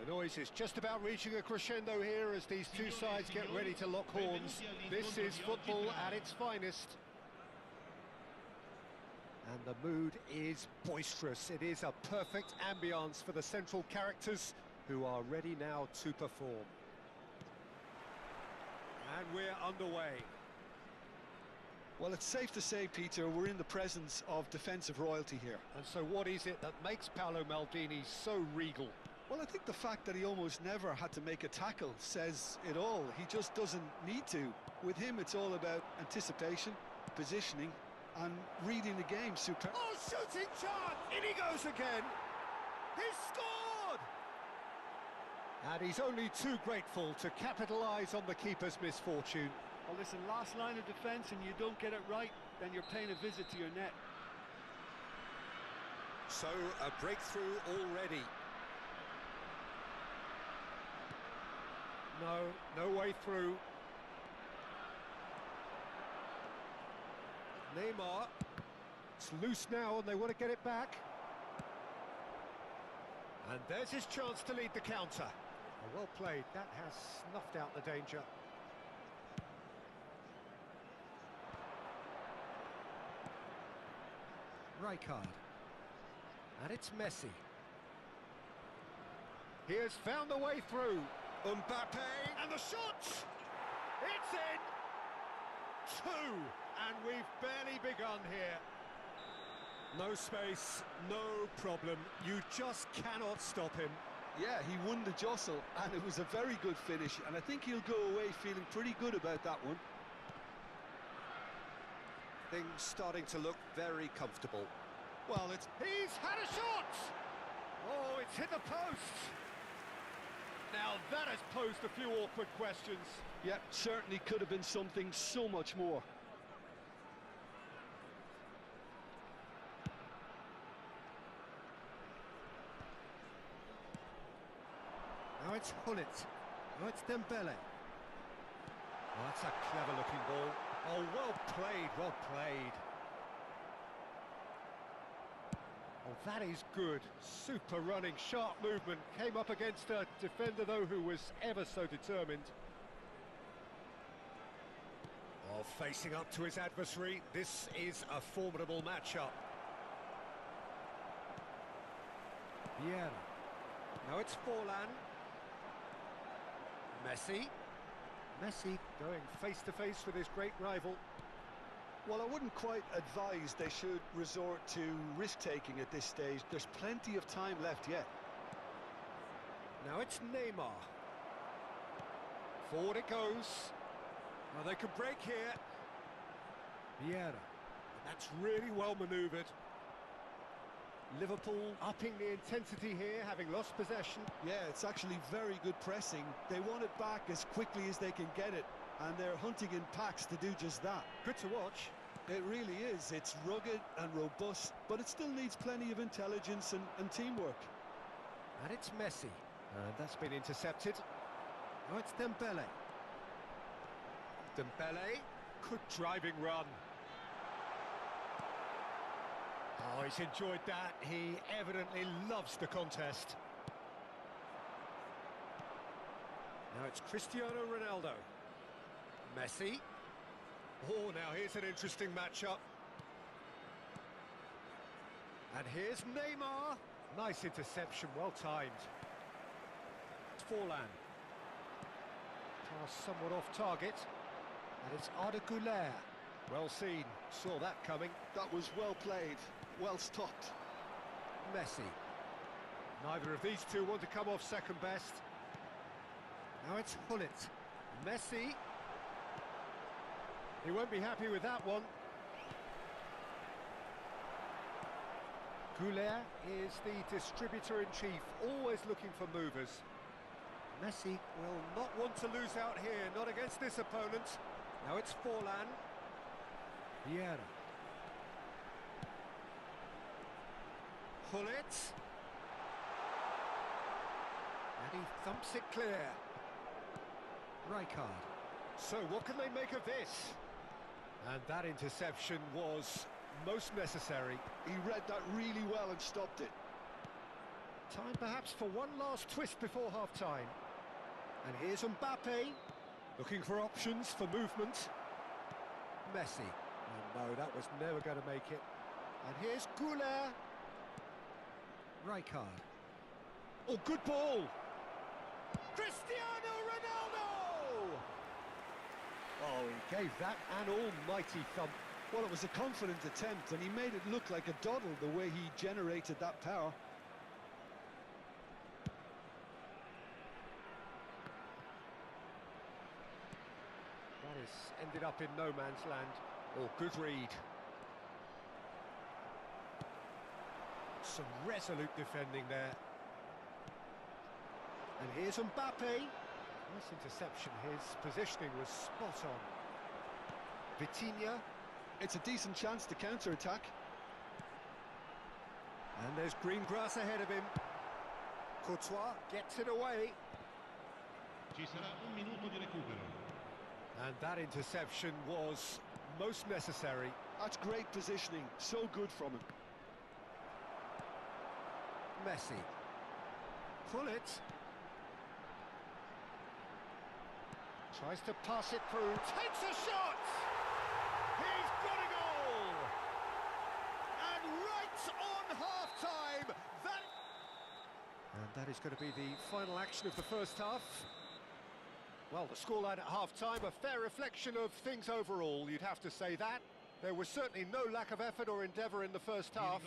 The noise is just about reaching a crescendo here as these two sides get ready to lock horns. This is football at its finest. And the mood is boisterous. It is a perfect ambience for the central characters who are ready now to perform. And we're underway. Well, it's safe to say, Peter, we're in the presence of defensive royalty here. And so what is it that makes Paolo Maldini so regal? Well, I think the fact that he almost never had to make a tackle says it all. He just doesn't need to. With him, it's all about anticipation, positioning, and reading the game. Super. Oh, shooting chance! In he goes again! He's scored! And he's only too grateful to capitalise on the keeper's misfortune. Well, listen, last line of defence and you don't get it right, then you're paying a visit to your net. So, a breakthrough already. No way through. Neymar. It's loose now and they want to get it back. And there's his chance to lead the counter. Oh, well played, that has snuffed out the danger. Rijkaard. And it's Messi. He has found the way through. Mbappe, and the shot! It's in! 2, and we've barely begun here. No space, no problem. You just cannot stop him. Yeah, he won the jostle, and it was a very good finish, and I think he'll go away feeling pretty good about that one. Things starting to look very comfortable. Well, he's had a shot! Oh, it's hit the post! Now that has posed a few awkward questions. Yeah, certainly could have been something so much more. Now it's Hullet. Now it's Dembele. Oh, that's a clever-looking ball. Oh, well played, well played. Oh, that is good. Super running, sharp movement. Came up against a defender, though, who was ever so determined. Oh, facing up to his adversary. This is a formidable matchup. Vieira. Now it's Forlan. Messi. Messi going face-to-face with his great rival. Well, I wouldn't quite advise they should resort to risk-taking at this stage. There's plenty of time left yet. Now it's Neymar. Forward it goes. Now they can break here. Vieira. That's really well manoeuvred. Liverpool upping the intensity here, having lost possession. Yeah, it's actually very good pressing. They want it back as quickly as they can get it, and they're hunting in packs to do just that. Good to watch. It really is. It's rugged and robust, but it still needs plenty of intelligence and teamwork. And it's Messi. And that's been intercepted. Now it's Dembele. Dembele. Good driving run. Oh, he's enjoyed that. He evidently loves the contest. Now it's Cristiano Ronaldo. Messi. Oh, now here's an interesting matchup. And here's Neymar. Nice interception, well timed. It's Forlan. Pass somewhat off target. And it's Arda Güler. Well seen, saw that coming. That was well played, well stopped. Messi. Neither of these two want to come off second best. Now it's Hullet. Messi. He won't be happy with that one. Güler is the distributor-in-chief, always looking for movers. Messi will not want to lose out here, not against this opponent. Now it's Forlan. Vieira. Hullet. And he thumps it clear. Rijkaard. So what can they make of this? And that interception was most necessary. He read that really well and stopped it. Time perhaps for one last twist before half-time. And here's Mbappe, looking for options for movement. Messi. Oh, no, that was never going to make it. And here's Goulet. Rijkaard. Oh, good ball. Cristiano Ronaldo! Oh, he gave that an almighty thump. Well, it was a confident attempt, and he made it look like a doddle the way he generated that power. That has ended up in no man's land. Oh, good read. Some resolute defending there. And here's Mbappe. Nice interception. His positioning was spot on. Vitinha. It's a decent chance to counter-attack. And there's green grass ahead of him. Courtois gets it away. Ci sarà un minuto di recupero. And that interception was most necessary. That's great positioning. So good from him. Messi. Pull it. Tries to pass it through. Takes a shot! He's got a goal! And right on half-time, And that is going to be the final action of the first half. Well, the scoreline at half-time, a fair reflection of things overall, you'd have to say that. There was certainly no lack of effort or endeavour in the first half.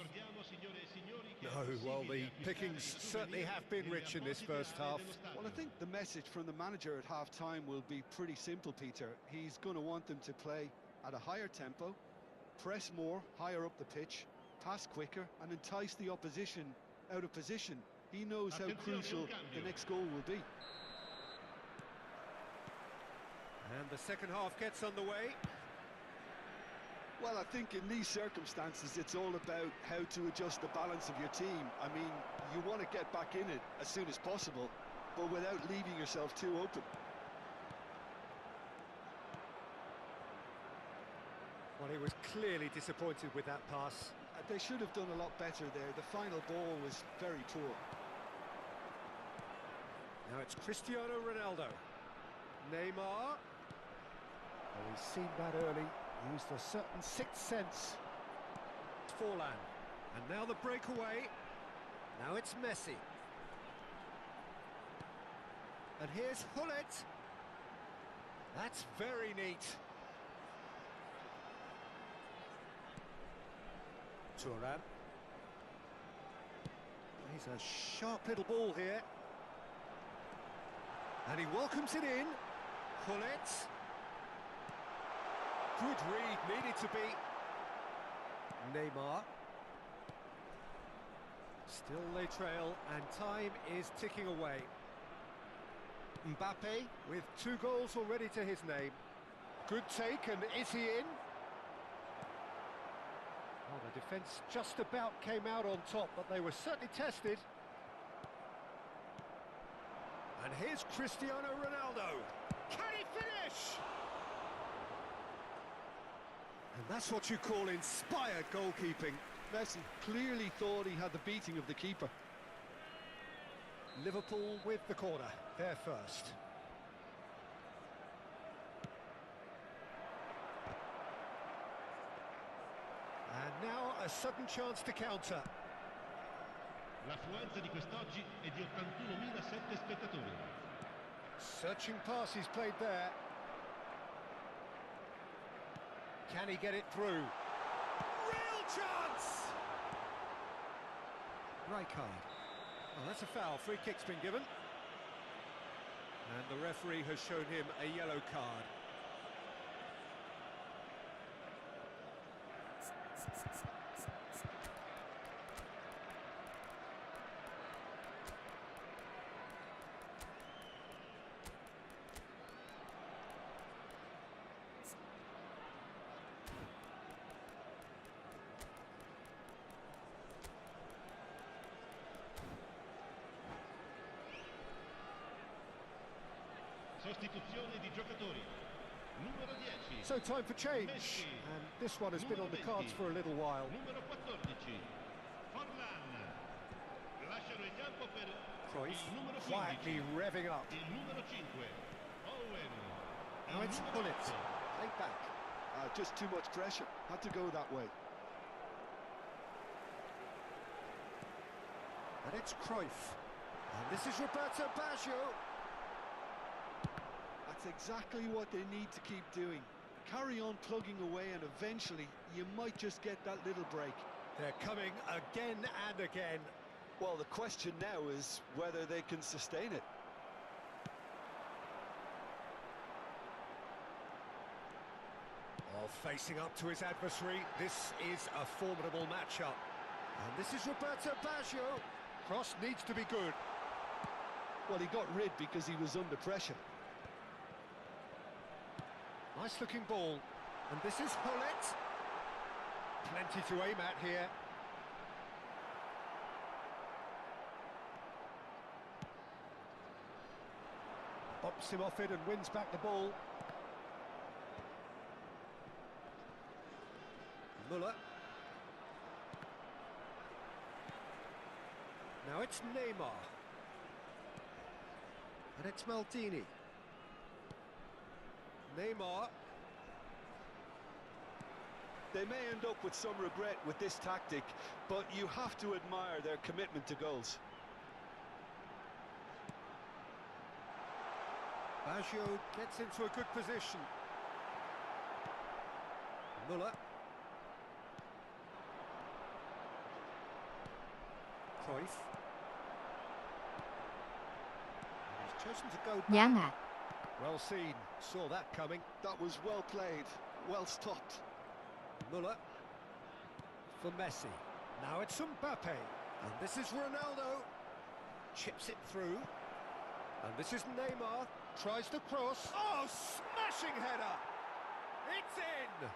No, well, the pickings certainly have been rich in this first half. Well, I think the message from the manager at half-time will be pretty simple, Peter. He's going to want them to play at a higher tempo, press more, higher up the pitch, pass quicker, and entice the opposition out of position. He knows how crucial the next goal will be. And the second half gets underway. Well, I think in these circumstances, it's all about how to adjust the balance of your team. I mean, you want to get back in it as soon as possible, but without leaving yourself too open. Well, he was clearly disappointed with that pass. They should have done a lot better there. The final ball was very poor. Now it's Cristiano Ronaldo. Neymar. Oh, he's seen that early. Used a certain sixth sense. Forlan. And now the breakaway. Now it's Messi. And here's Hullet. That's very neat. Thuram. He's a sharp little ball here. And he welcomes it in. Hullet. Good read, needed to be. Neymar. Still they trail, and time is ticking away. Mbappe with 2 goals already to his name. Good take, and is he in? Well, the defence just about came out on top, but they were certainly tested. And here's Cristiano Ronaldo. Can he finish? And that's what you call inspired goalkeeping. Messi clearly thought he had the beating of the keeper. Liverpool with the corner, they're first. And now a sudden chance to counter. L'affluenza di quest'oggi è di 81.007 spettatori. Searching pass he's played there. Can he get it through? Real chance! Rijkaard. Oh, that's a foul. Free kick's been given. And the referee has shown him a yellow card. Sostituzione di giocatori. Numero 10. So time for change. Messi. And this one has been on the cards for a little while. Numero 14. Forlan. Lasciano il campo Cruyff il numero 15. quietly revving up. Il numero 5. Owen. Now it's Gullit. Play back. Just too much pressure. Had to go that way. And it's Cruyff. And this is Roberto Baggio. That's exactly what they need to keep doing. Carry on plugging away and eventually you might just get that little break. They're coming again and again. Well, the question now is whether they can sustain it. Oh, facing up to his adversary, this is a formidable matchup. And this is Roberto Baggio. Cross needs to be good. Well, he got rid because he was under pressure. Nice looking ball. And this is Gullit. Plenty to aim at here. Bumps him off it and wins back the ball. Muller. Now it's Neymar. And it's Maldini. Neymar. They may end up with some regret with this tactic, but you have to admire their commitment to goals. Baggio gets into a good position. Muller. Cruyff. And he's chosen to go back. 양아, Well seen, saw that coming. That was well played, well stopped. Muller. For Messi. Now it's Mbappe. And this is Ronaldo. Chips it through. And this is Neymar. Tries the cross. Oh, smashing header! It's in!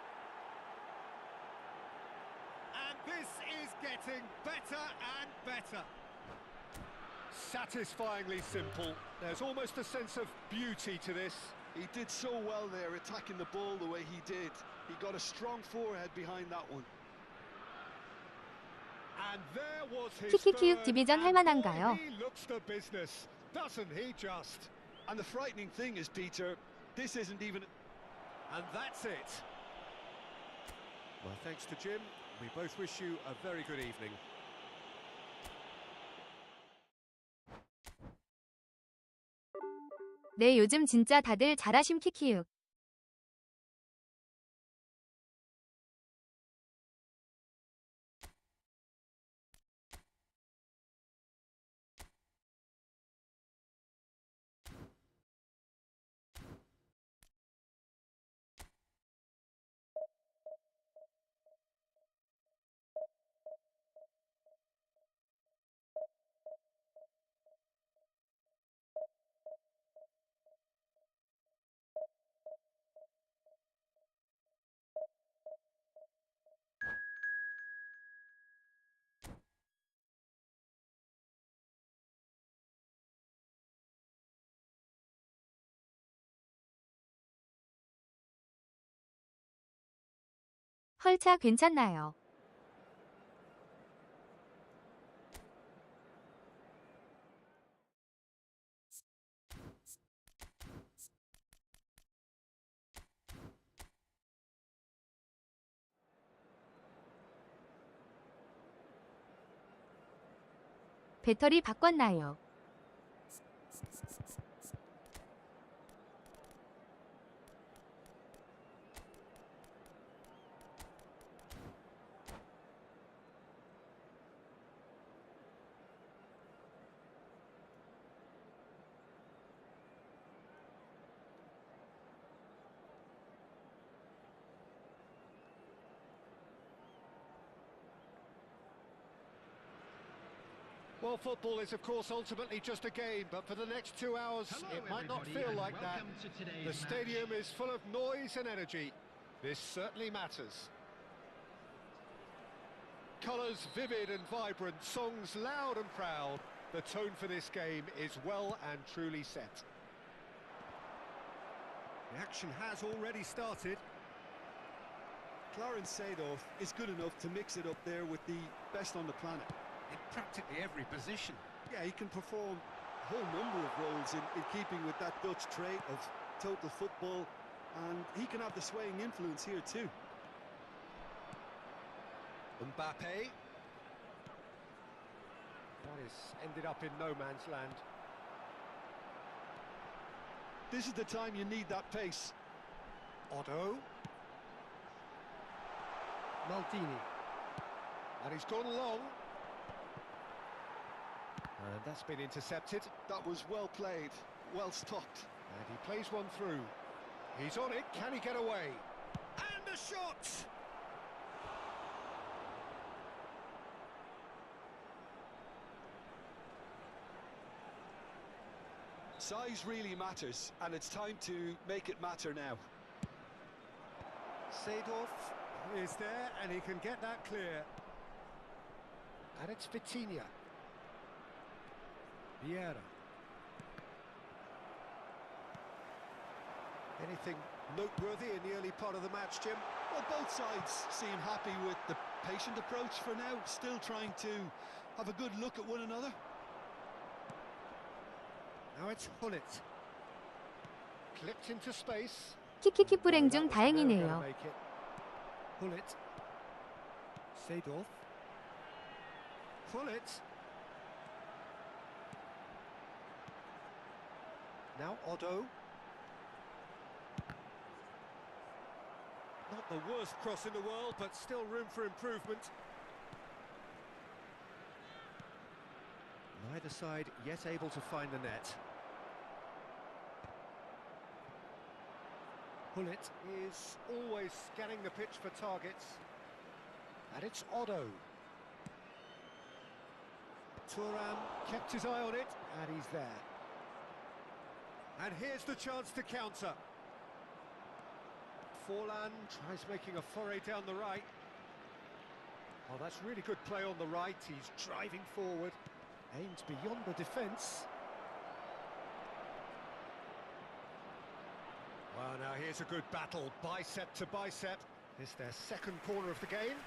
And this is getting better and better. Satisfyingly simple. There's almost a sense of beauty to this. He did so well there, attacking the ball the way he did. He got a strong forehead behind that one. And there was his 키키키육 third, 디비전 할 and boy, 만한가요? he looks the business, doesn't he just? And the frightening thing is, Peter, this isn't even... And that's it. Well, thanks to Jim. We both wish you a very good evening. 네, 요즘 진짜 다들 잘하심 키키육. 헐차 괜찮나요? 배터리 바꿨나요? Well, football is, of course, ultimately just a game, but for the next 2 hours, it might not feel like that. The stadium is full of noise and energy. This certainly matters. Colours vivid and vibrant, songs loud and proud. The tone for this game is well and truly set. The action has already started. Clarence Seedorf is good enough to mix it up there with the best on the planet. In practically every position. Yeah, he can perform a whole number of roles in keeping with that Dutch trait of total football, and he can have the swaying influence here too. Mbappe. That is ended up in no man's land. This is the time you need that pace. Otto. Maldini. And he's gone long. And that's been intercepted. That was well played, well stopped. And he plays one through. He's on it, can he get away? And a shot! Size really matters, and it's time to make it matter now. Seedorf is there, and he can get that clear. And it's Vitinha. Vieira. Anything noteworthy in the early part of the match, Jim? Well, both sides seem happy with the patient approach for now, still trying to have a good look at one another. Now it's Hullet. Clipped into space. 키키키 불행 중 다행이네요. Hullet. Seedorf. Hullet. Now Otto. Not the worst cross in the world, but still room for improvement. Neither side yet able to find the net. Hullet is always scanning the pitch for targets. And it's Otto. Thuram kept his eye on it, and he's there. And here's the chance to counter. Forlan tries making a foray down the right. Oh, that's really good play on the right. He's driving forward. Aimed beyond the defence. Well, now here's a good battle, bicep to bicep. It's their second corner of the game.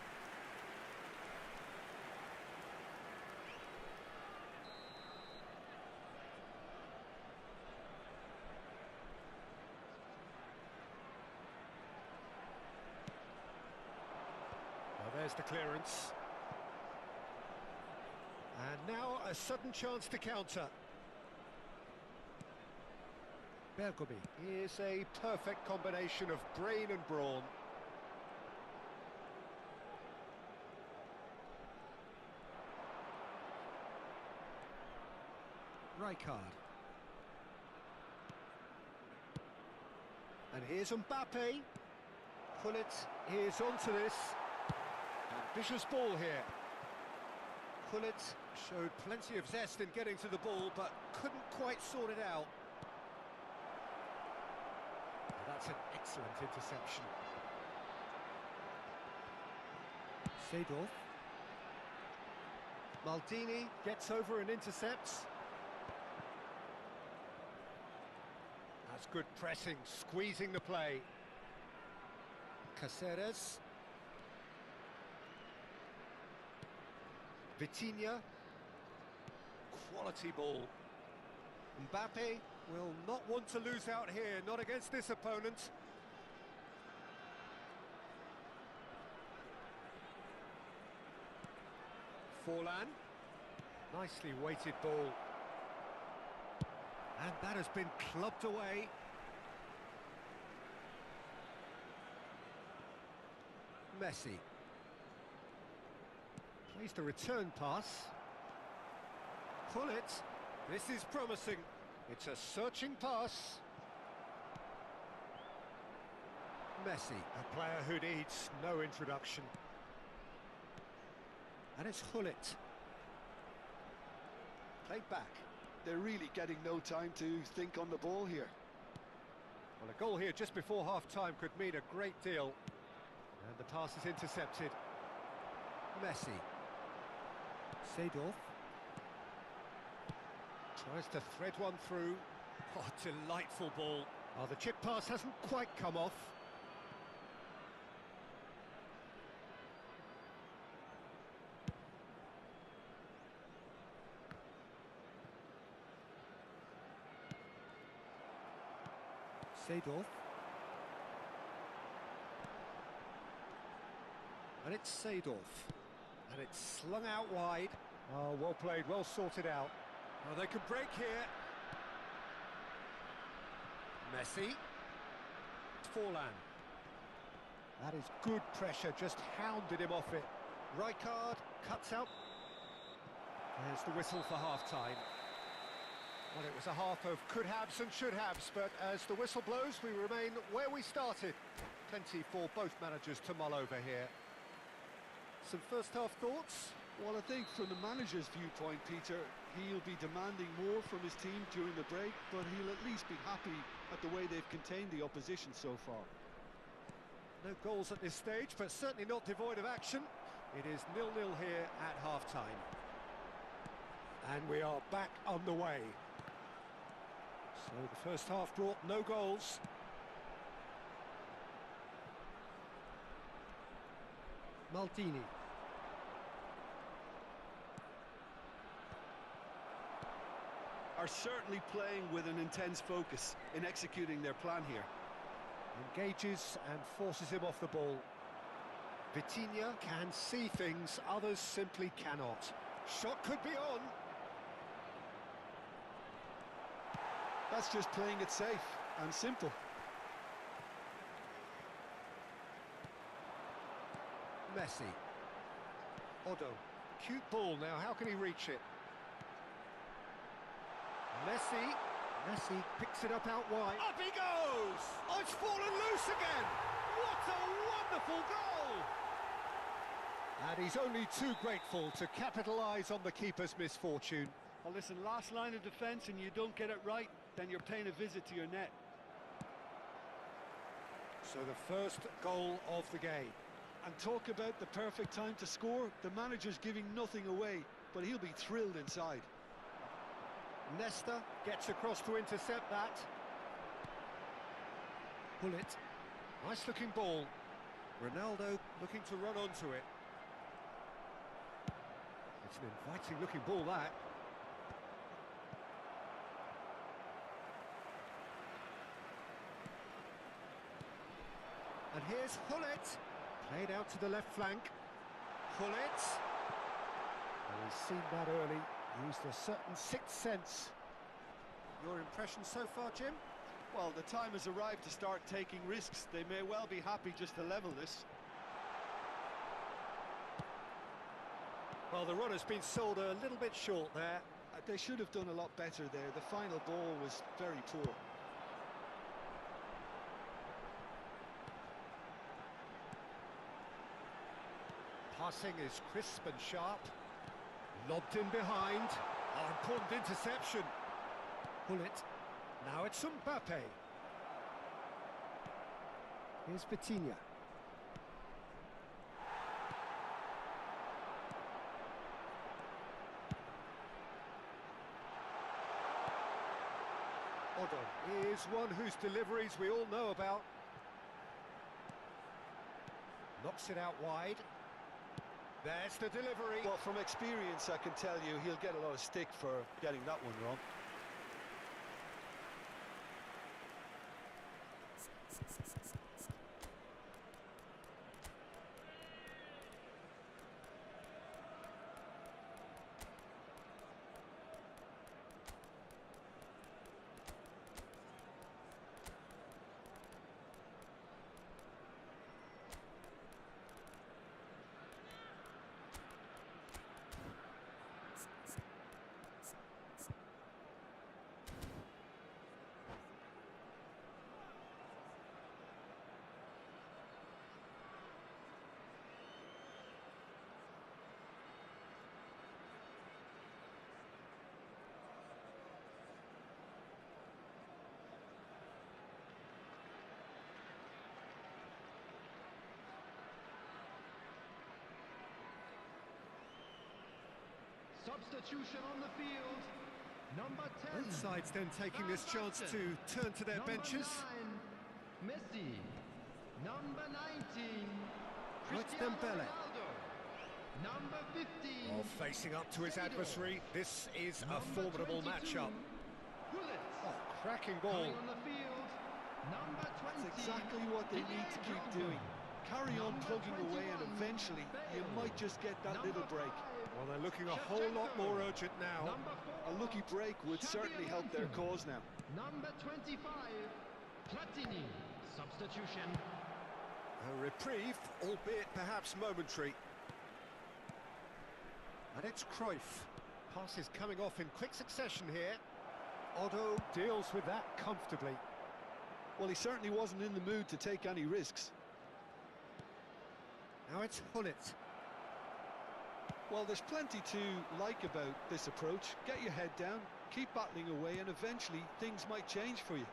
Well, there's the clearance. And now a sudden chance to counter. Bergomi is a perfect combination of brain and brawn. Rijkaard. And here's Mbappe. Hullet is onto this. Ambitious ball here. Hullet showed plenty of zest in getting to the ball, but couldn't quite sort it out. That's an excellent interception. Seedorf. Maldini gets over and intercepts. That's good pressing, squeezing the play. Caceres. Vitinha. Quality ball. Mbappe will not want to lose out here, not against this opponent. Forlan. Nicely weighted ball. And that has been clubbed away. Messi. Plays the return pass. Hullet. This is promising. It's a searching pass. Messi, a player who needs no introduction. And it's Hullet. Played back. They're really getting no time to think on the ball here. Well, a goal here just before half-time could mean a great deal. And the pass is intercepted. Messi. Seedorf. Tries to thread one through. Oh, delightful ball. Oh, the chip pass hasn't quite come off. Seedorf. And it's Seedorf. And it's slung out wide. Oh, well played, well sorted out. Oh, they can break here. Messi. Forlan. That is good pressure, just hounded him off it. Rijkaard cuts out. There's the whistle for half-time. Well, it was a half of could-haves and should-haves, but as the whistle blows, we remain where we started. Plenty for both managers to mull over here. Some first-half thoughts? Well, I think from the manager's viewpoint, Peter, he'll be demanding more from his team during the break, but he'll at least be happy at the way they've contained the opposition so far. No goals at this stage, but certainly not devoid of action. It is 0-0 here at half-time. And we are back underway. So the first half brought no goals. Maldini. Are certainly playing with an intense focus in executing their plan here. Engages and forces him off the ball. Vitinha can see things others simply cannot. Shot could be on. That's just playing it safe and simple. Messi. Odo. Cute ball now, how can he reach it? Messi. Messi picks it up out wide. Up he goes! Oh, it's fallen loose again! What a wonderful goal! And he's only too grateful to capitalise on the keeper's misfortune. Well, listen, last line of defence and you don't get it right, then you're paying a visit to your net. So the first goal of the game. And talk about the perfect time to score. The manager's giving nothing away, but he'll be thrilled inside. Nesta gets across to intercept that. Bullet. Nice looking ball. Ronaldo looking to run onto it. It's an inviting looking ball, that. And here's Hullet. Played out to the left flank. Hullet. Oh, he's seen that early. Used a certain sixth sense. Your impression so far, Jim? Well, the time has arrived to start taking risks. They may well be happy just to level this. Well, the run has been sold a little bit short there. They should have done a lot better there. The final ball was very poor. Passing is crisp and sharp. Lobbed in behind. Oh, important interception. Bullet. Now it's Mbappe. Here's Vitinha. Odo is one whose deliveries we all know about. Knocks it out wide. There's the delivery. Well, from experience, I can tell you he'll get a lot of stick for getting that one wrong. Substitution on the field. Number 10. Both sides then taking this chance to turn to their Number benches. 9, Messi. Number 19. Right, Cristiano Dembele. Ronaldo. Number 15. Oh, facing up to his Seedorf. adversary. This is a Number formidable 22, matchup. Bullet. Oh, cracking ball. Coming on the field. Number 20. That's exactly what they need to keep doing. Carry on plugging away, and eventually you might just get that little break. Well, they're looking a whole lot more urgent now. A lucky break would certainly help their cause now. Number 25, Platini. Substitution. A reprieve, albeit perhaps momentary. And it's Cruyff. Passes coming off in quick succession here. Otto deals with that comfortably. Well, he certainly wasn't in the mood to take any risks. Now it's Hullet. Well, there's plenty to like about this approach. Get your head down, keep battling away, and eventually things might change for you.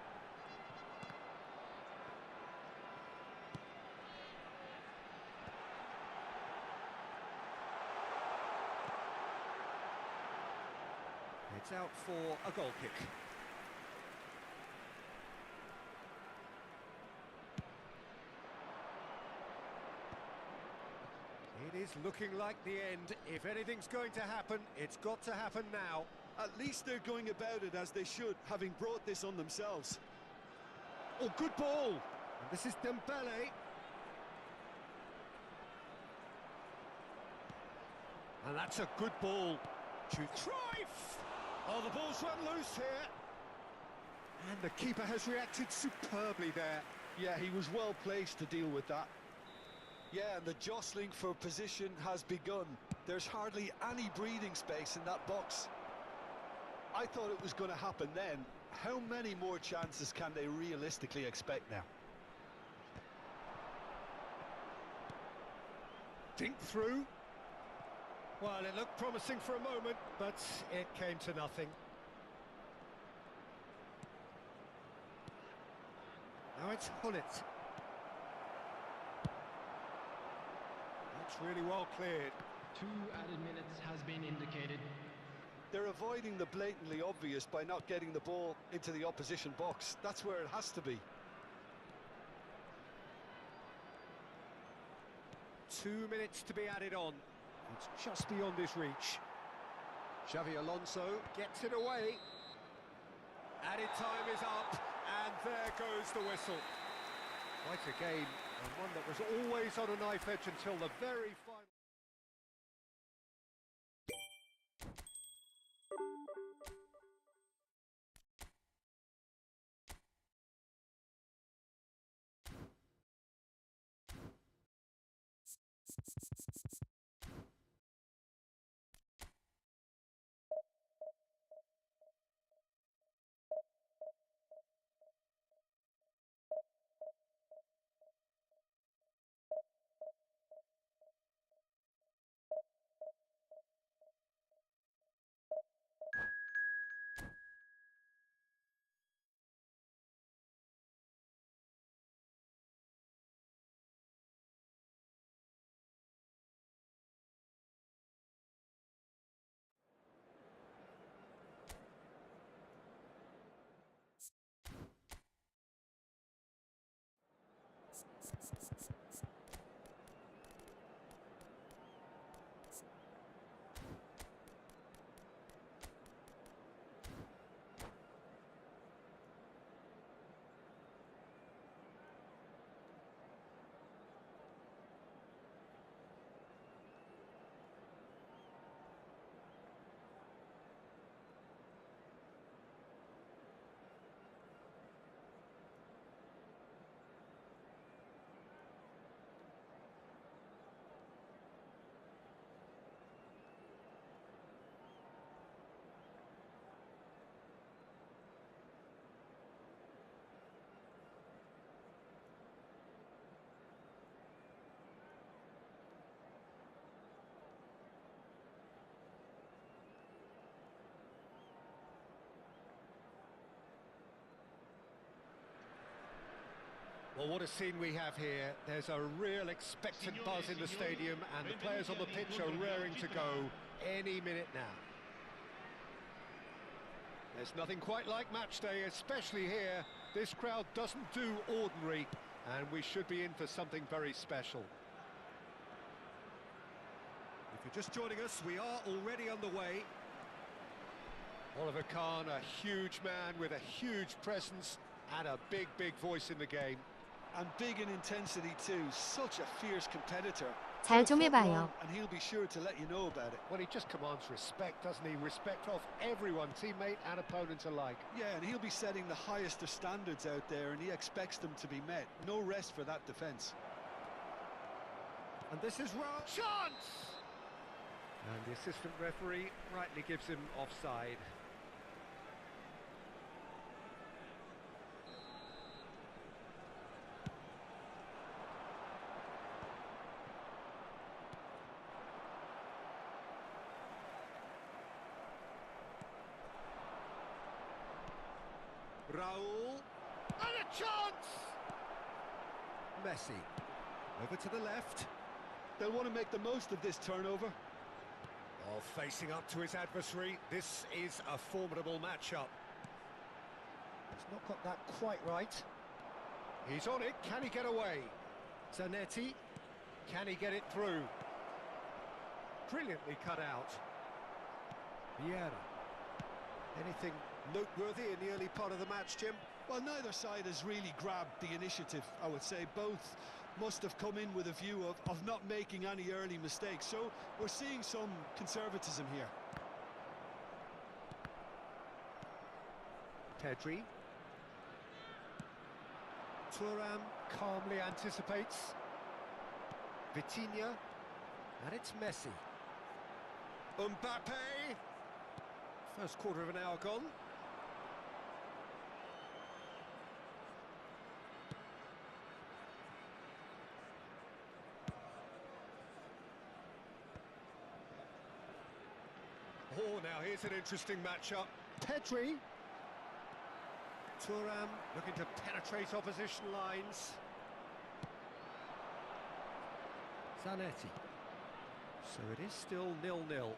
It's out for a goal kick. It is looking like the end. If anything's going to happen, it's got to happen now. At least they're going about it as they should, having brought this on themselves. Oh, good ball! And this is Dembele. And that's a good ball to Cruyff! Oh, the ball's run loose here. And the keeper has reacted superbly there. Yeah, he was well placed to deal with that. Yeah, and the jostling for position has begun. There's hardly any breathing space in that box. I thought it was going to happen then. How many more chances can they realistically expect now? Dink through. Well, it looked promising for a moment, but it came to nothing. Now it's Hullet. That's really well cleared. 2 added minutes has been indicated. They're avoiding the blatantly obvious by not getting the ball into the opposition box. That's where it has to be. 2 minutes to be added on. It's just beyond his reach. Xavi Alonso gets it away. Added time is up, and there goes the whistle. Quite a game, and one that was always on a knife edge until the very final. Well, what a scene we have here. There's a real expectant buzz in the stadium, and the players on the pitch are raring to go any minute now. There's nothing quite like match day, especially here. This crowd doesn't do ordinary, and we should be in for something very special. If you're just joining us, we are already underway. Oliver Kahn, a huge man with a huge presence, and a big, big voice in the game. And big in intensity too. Such a fierce competitor. 잘 좀 해봐요. And he'll be sure to let you know about it. Well, he just commands respect, doesn't he? Respect of everyone, teammate and opponent alike. Yeah, and he'll be setting the highest of standards out there, and he expects them to be met. No rest for that defence. And this is wrong. Chance! And the assistant referee rightly gives him offside. Raul, and a chance! Messi, over to the left. They'll want to make the most of this turnover. Oh, facing up to his adversary, this is a formidable matchup. He's not got that quite right. He's on it, can he get away? Zanetti, can he get it through? Brilliantly cut out. Vieira. Anything noteworthy in the early part of the match, Jim? Well, neither side has really grabbed the initiative, I would say. Both must have come in with a view of not making any early mistakes. So we're seeing some conservatism here. Pedri. Thuram calmly anticipates. Vitinha. And it's Messi. Mbappe. First quarter of an hour gone. Oh, now here's an interesting matchup. Pedri. Thuram looking to penetrate opposition lines. Zanetti. So it is still 0-0.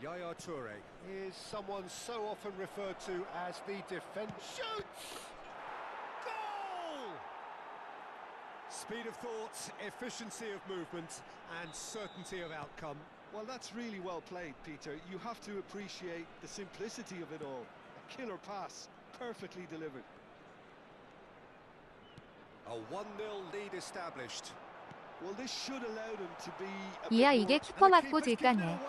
Yaya Toure is someone so often referred to as the defender. Shoots! Goal! Speed of thought, efficiency of movement, and certainty of outcome. Well, that's really well played, Peter. You have to appreciate the simplicity of it all. A killer pass, perfectly delivered. A 1-0 lead established. Well, this should allow them to be a 이야 bit 이게 more... 키퍼 맞고 들까네.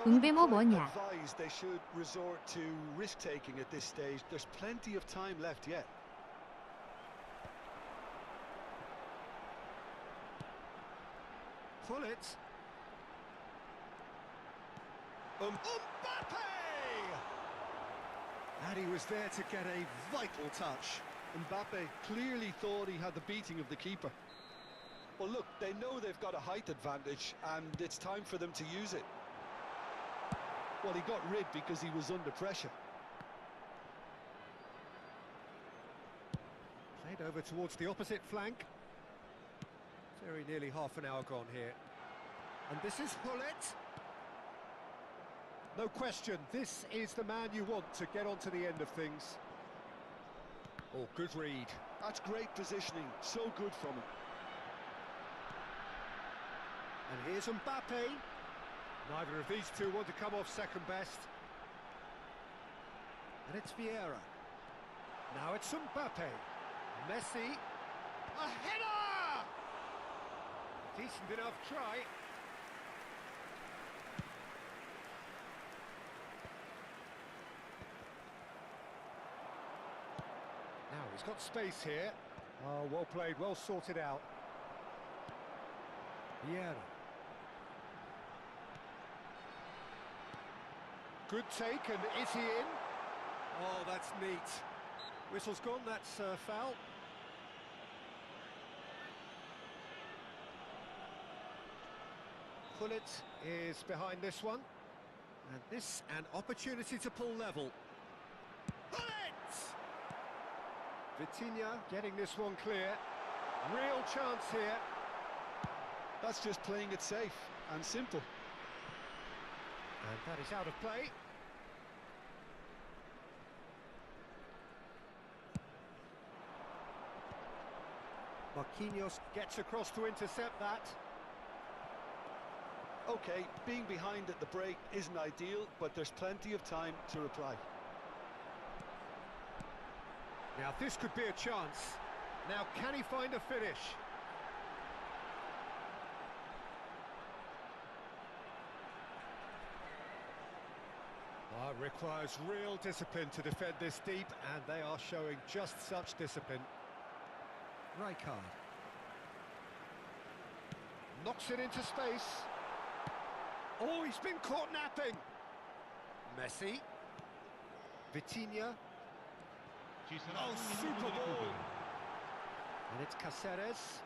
응배모 뭐냐? Advise they should resort to risk-taking at this stage. There's plenty of time left yet. Pull it. Mbappe! And he was there to get a vital touch. Mbappe clearly thought he had the beating of the keeper. Well, look, they know they've got a height advantage, and it's time for them to use it. Well, he got rid because he was under pressure. Played over towards the opposite flank. Very nearly half an hour gone here. And this is Hullet. No question, this is the man you want to get onto the end of things. Oh, good read. That's great positioning, so good from him. And here's Mbappe. Neither of these two want to come off second best. And it's Vieira. Now it's Mbappe. Messi. A header! Decent enough try. Now he's got space here. Oh, well played, well sorted out. Vieira. Good take, and is he in? Oh, that's neat. Whistle's gone, that's foul. Hullet is behind this one. And this, an opportunity to pull level. Hullet! Vitinha getting this one clear. Real chance here. That's just playing it safe and simple. And that is out of play. Marquinhos gets across to intercept that. Okay, being behind at the break isn't ideal, but there's plenty of time to reply. Now this could be a chance. Now can he find a finish? Requires real discipline to defend this deep, and they are showing just such discipline. Rijkaard knocks it into space. Oh, he's been caught napping. Messi. Vitinha. Oh, super ball. And it's Cáceres.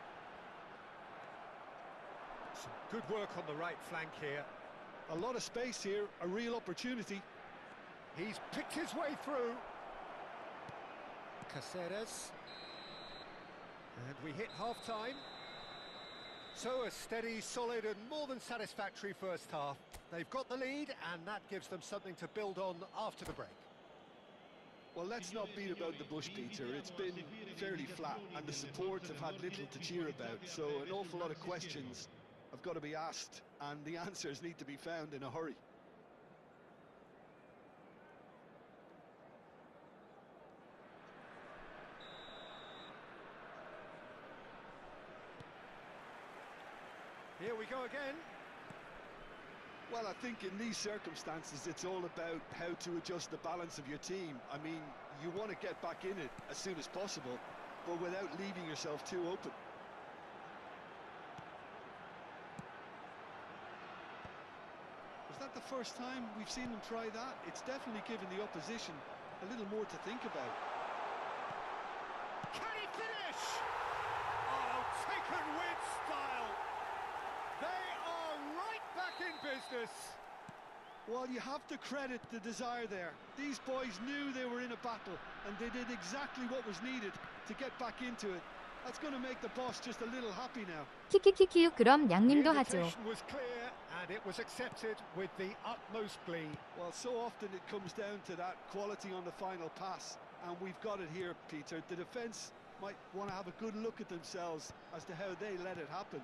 Some good work on the right flank here. A lot of space here, a real opportunity. He's picked his way through. Cáceres. And we hit half-time. So a steady, solid and more than satisfactory first half. They've got the lead and that gives them something to build on after the break. Well, let's not beat about the bush, Peter. It's been fairly flat and the support have had little to cheer about. So an awful lot of questions have got to be asked and the answers need to be found in a hurry. Here we go again. Well, I think in these circumstances, it's all about how to adjust the balance of your team. I mean, you want to get back in it as soon as possible, but without leaving yourself too open. Was that the first time we've seen them try that? It's definitely given the opposition a little more to think about. Can he finish? Oh, taken with style. They are right back in business. Well, you have to credit the desire there. These boys knew they were in a battle and they did exactly what was needed to get back into it. That's going to make the boss just a little happy now. 키키키키유 그럼 The 양님도 하죠. invitation was clear and it was accepted with the utmost glee. Well, so often it comes down to that quality on the final pass, and we've got it here, Peter. The defence might want to have a good look at themselves as to how they let it happen.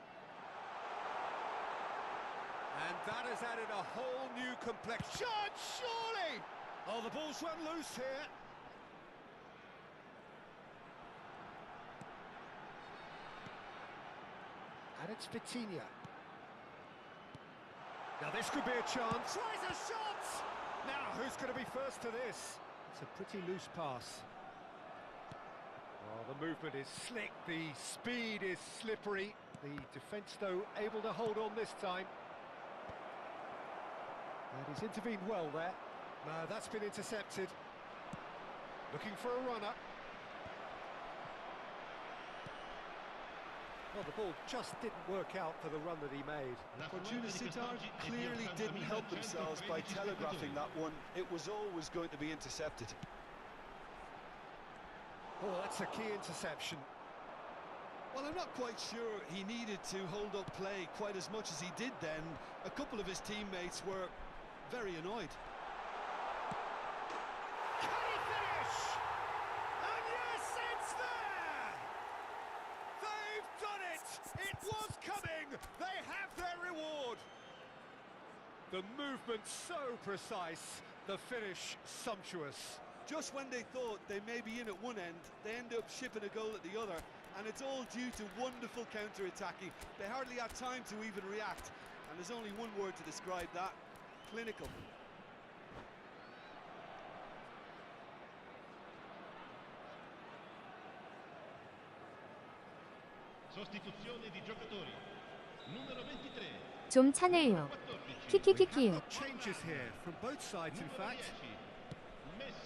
And that has added a whole new complexion. Shot, surely! Oh, the ball's run loose here. And it's Vitinha. Now this could be a chance. Tries a shot! Now who's going to be first to this? It's a pretty loose pass. Oh, the movement is slick, the speed is slippery. The defence, though, able to hold on this time. And he's intervened well there. No, that's been intercepted. Looking for a runner. Well, the ball just didn't work out for the run that he made. Fortuna Sittard clearly didn't help themselves by telegraphing that one. It was always going to be intercepted. Oh, that's a key interception. Well, I'm not quite sure he needed to hold up play quite as much as he did then. A couple of his teammates were very annoyed. Can he finish? And yes, it's there! They've done it! It was coming! They have their reward! The movement so precise, the finish sumptuous. Just when they thought they may be in at one end, they end up shipping a goal at the other, and it's all due to wonderful counter-attacking. They hardly had time to even react, and there's only one word to describe that: clinical. Sostituzione di giocatori. Numero 23. 좀 차네요. 키키키키유. Changes here from both sides, in fact.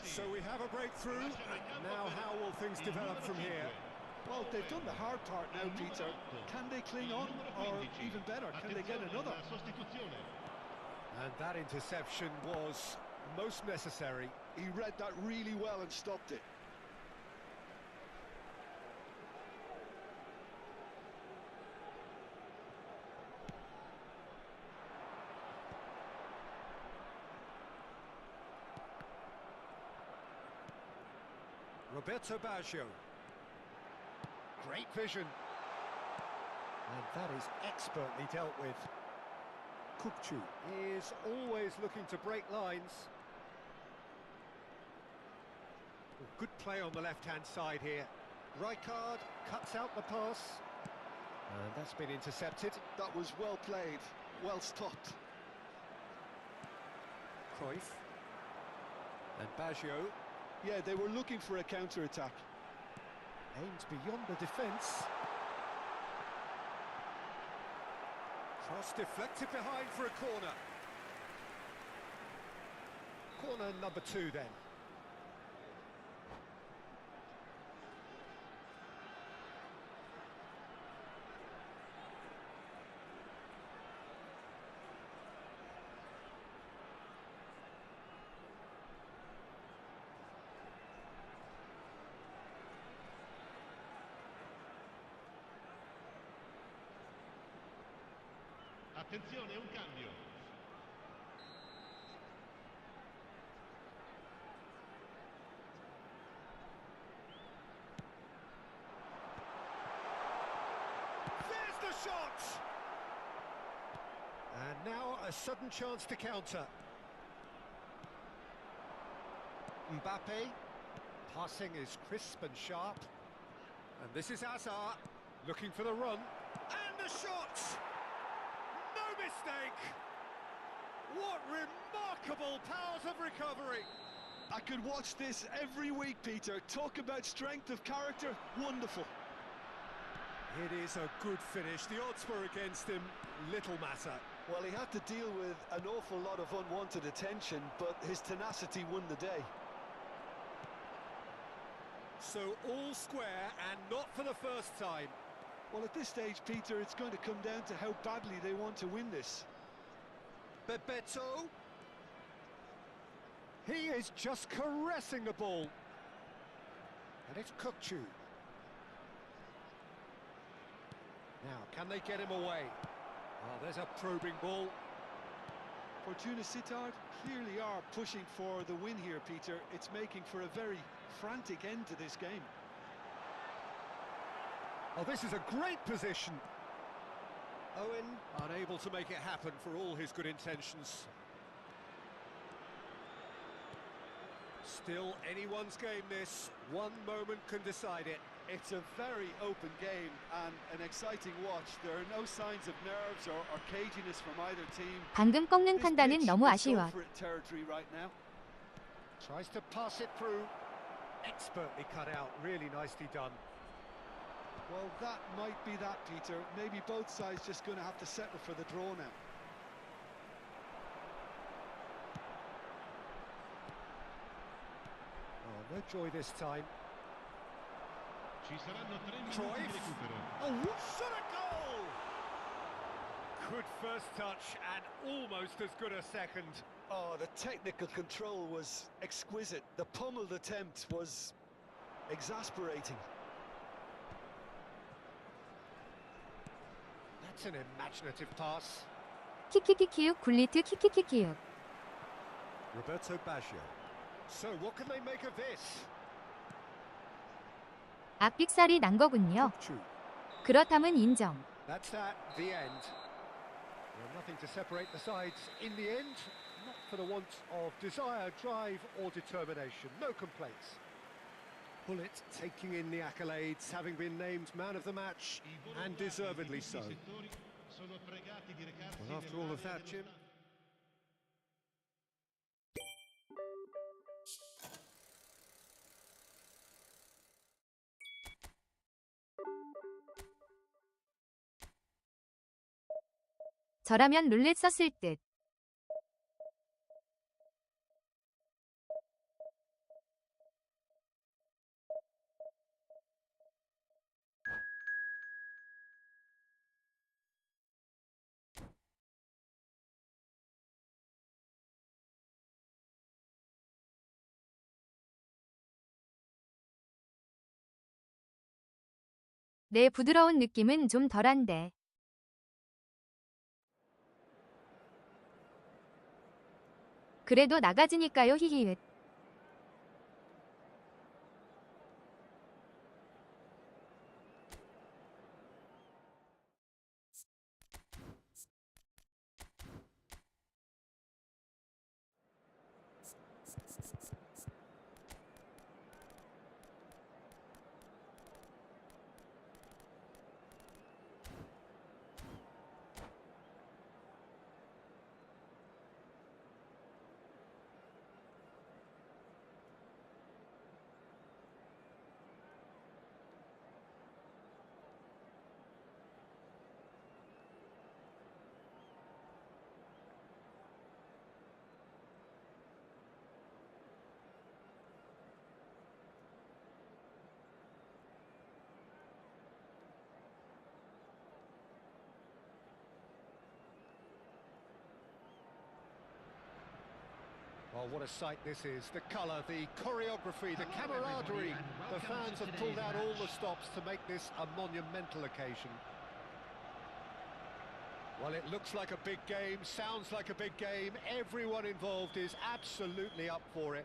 So we have a breakthrough, and now how will things develop from here? Well, they've done the hard part now, Peter. Can they cling on, or even better, can they get another? And that interception was most necessary. He read that really well and stopped it. Roberto Baggio. Great vision. And that is expertly dealt with. Kupchu is always looking to break lines. Good play on the left-hand side here. Rijkaard cuts out the pass. And that's been intercepted. That was well played, well stopped. Cruyff. And Baggio. Yeah, they were looking for a counter-attack. Aims beyond the defence. Cross deflected behind for a corner. Corner number 2 then. Attenzione, un cambio. There's the shot! And now a sudden chance to counter. Mbappe. Passing is crisp and sharp. And this is Hazard, looking for the run. And the shot! No mistake! What remarkable powers of recovery! I could watch this every week, Peter. Talk about strength of character, wonderful. It is a good finish. The odds were against him, little matter. Well, he had to deal with an awful lot of unwanted attention, but his tenacity won the day. So all square, and not for the first time. Well, at this stage, Peter, it's going to come down to how badly they want to win this. Bebeto. He is just caressing the ball. And it's Kukçu. Now, can they get him away? Oh, there's a probing ball. Fortuna Sittard clearly are pushing for the win here, Peter. It's making for a very frantic end to this game. Oh, this is a great position. Owen unable to make it happen for all his good intentions. Still anyone's game this. One moment can decide it. It's a very open game and an exciting watch. There are no signs of nerves or caginess from either team. 방금 꺾는 This 판단은 pitch 너무 is 아쉬워. go-for-it territory right now. Tries to pass it through. Expertly cut out. Really nicely done. Well, that might be that, Peter. Maybe both sides just going to have to settle for the draw now. Oh, no joy this time. Ci saranno 3 minuti Cruyff. di recupero. Oh, what sort of goal! Good first touch and almost as good a second. Oh, the technical control was exquisite. The pummeled attempt was exasperating. That's an imaginative pass. 키키키키육 굴리트 키키키키육. Roberto Baggio. So what can they make of this? 앞빅살이 난 거군요. Kukçu. 그렇다면 인정. That's that, the end. Well, nothing to separate the sides in the end. Not for the want of desire, drive or determination. No complaints. Bullet taking in the accolades, having been named man of the match, I and volontari deservedly di so. tutti i settori sono pregati di recarsi Well, after all of nell'area that, Jim, dell'ottavo. 저라면 룰렛 썼을 듯. 내 부드러운 느낌은 좀 덜한데. 그래도 나가지니까요 히히읒. Oh, what a sight this is. The colour, the choreography, the camaraderie. The fans have pulled out all the stops to make this a monumental occasion. Well, it looks like a big game, sounds like a big game. Everyone involved is absolutely up for it.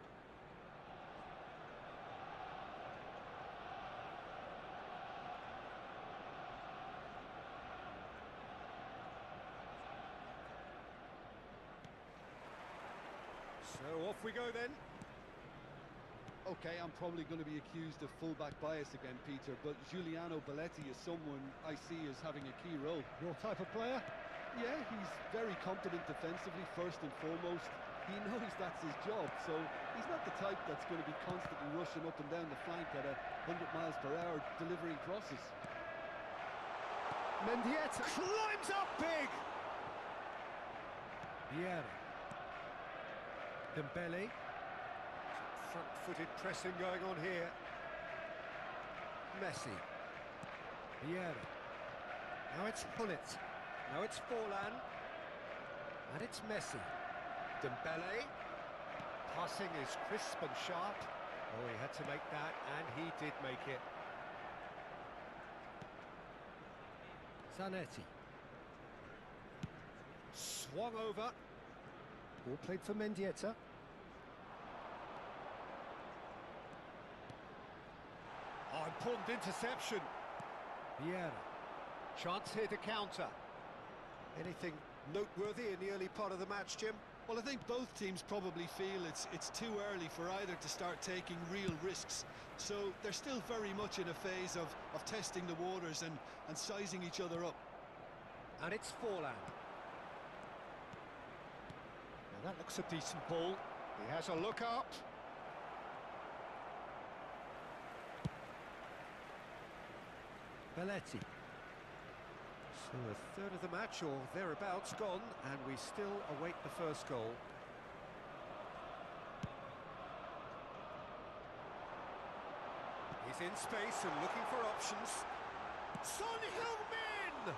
So off we go then. Okay, I'm probably going to be accused of fullback bias again, Peter, but Giuliano Belletti is someone I see as having a key role. Your type of player? Yeah, he's very competent defensively, first and foremost. He knows that's his job, so he's not the type that's going to be constantly rushing up and down the flank at 100 miles per hour, delivering crosses. Mendieta climbs up big! Vieira. Dembele. Front-footed pressing going on here. Messi. Vieira. Now it's Hullet. Now it's Forlan. And it's Messi. Dembele. Passing is crisp and sharp. Oh, he had to make that, and he did make it. Zanetti. Swung over. Ball played for Mendieta. Oh, important interception. Vieira. Chance here to counter. Anything noteworthy in the early part of the match, Jim? Well, I think both teams probably feel it's too early for either to start taking real risks. So they're still very much in a phase of testing the waters and sizing each other up. And it's Forlan. Now that looks a decent ball. He has a look up. Belletti. So a third of the match or thereabouts gone, and we still await the first goal. He's in space and looking for options. Son Heung-min!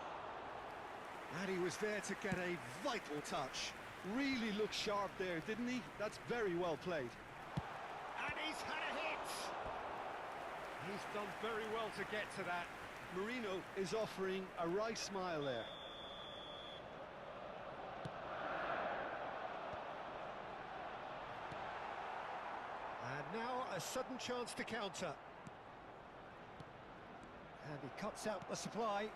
And he was there to get a vital touch. Really looked sharp there, didn't he? That's very well played. And he's had a hit! He's done very well to get to that. Marino is offering a wry smile there. And now a sudden chance to counter. And he cuts out the supply.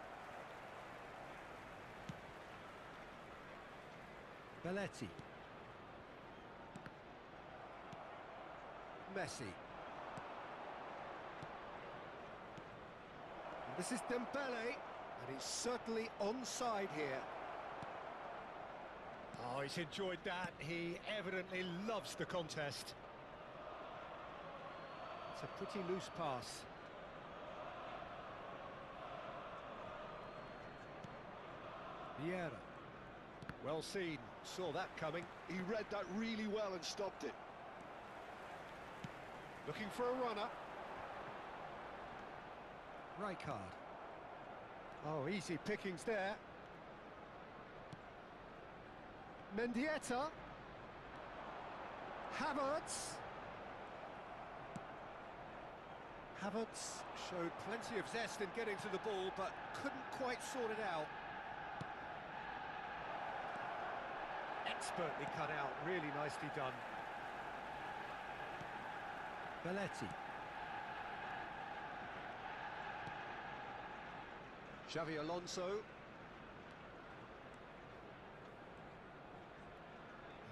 Belletti. Messi. This is Dembele, and he's certainly onside here. Oh, he's enjoyed that. He evidently loves the contest. It's a pretty loose pass. Vieira. Well seen. Saw that coming. He read that really well and stopped it. Looking for a runner. Rijkaard. Oh, easy pickings there. Mendieta. Havertz. Havertz showed plenty of zest in getting to the ball, but couldn't quite sort it out. Expertly cut out, really nicely done. Belletti. Xavi Alonso.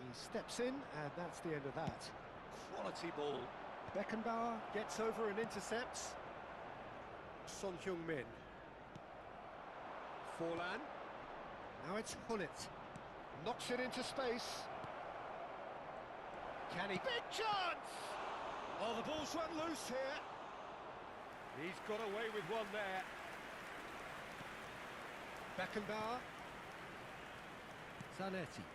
He steps in, and that's the end of that. Quality ball. Beckenbauer gets over and intercepts. Son Heung-min. Forlan. Now it's Hullet. Knocks it into space. Can he? Big chance! Oh, the ball's run loose here. He's got away with one there. Beckenbauer. Zanetti.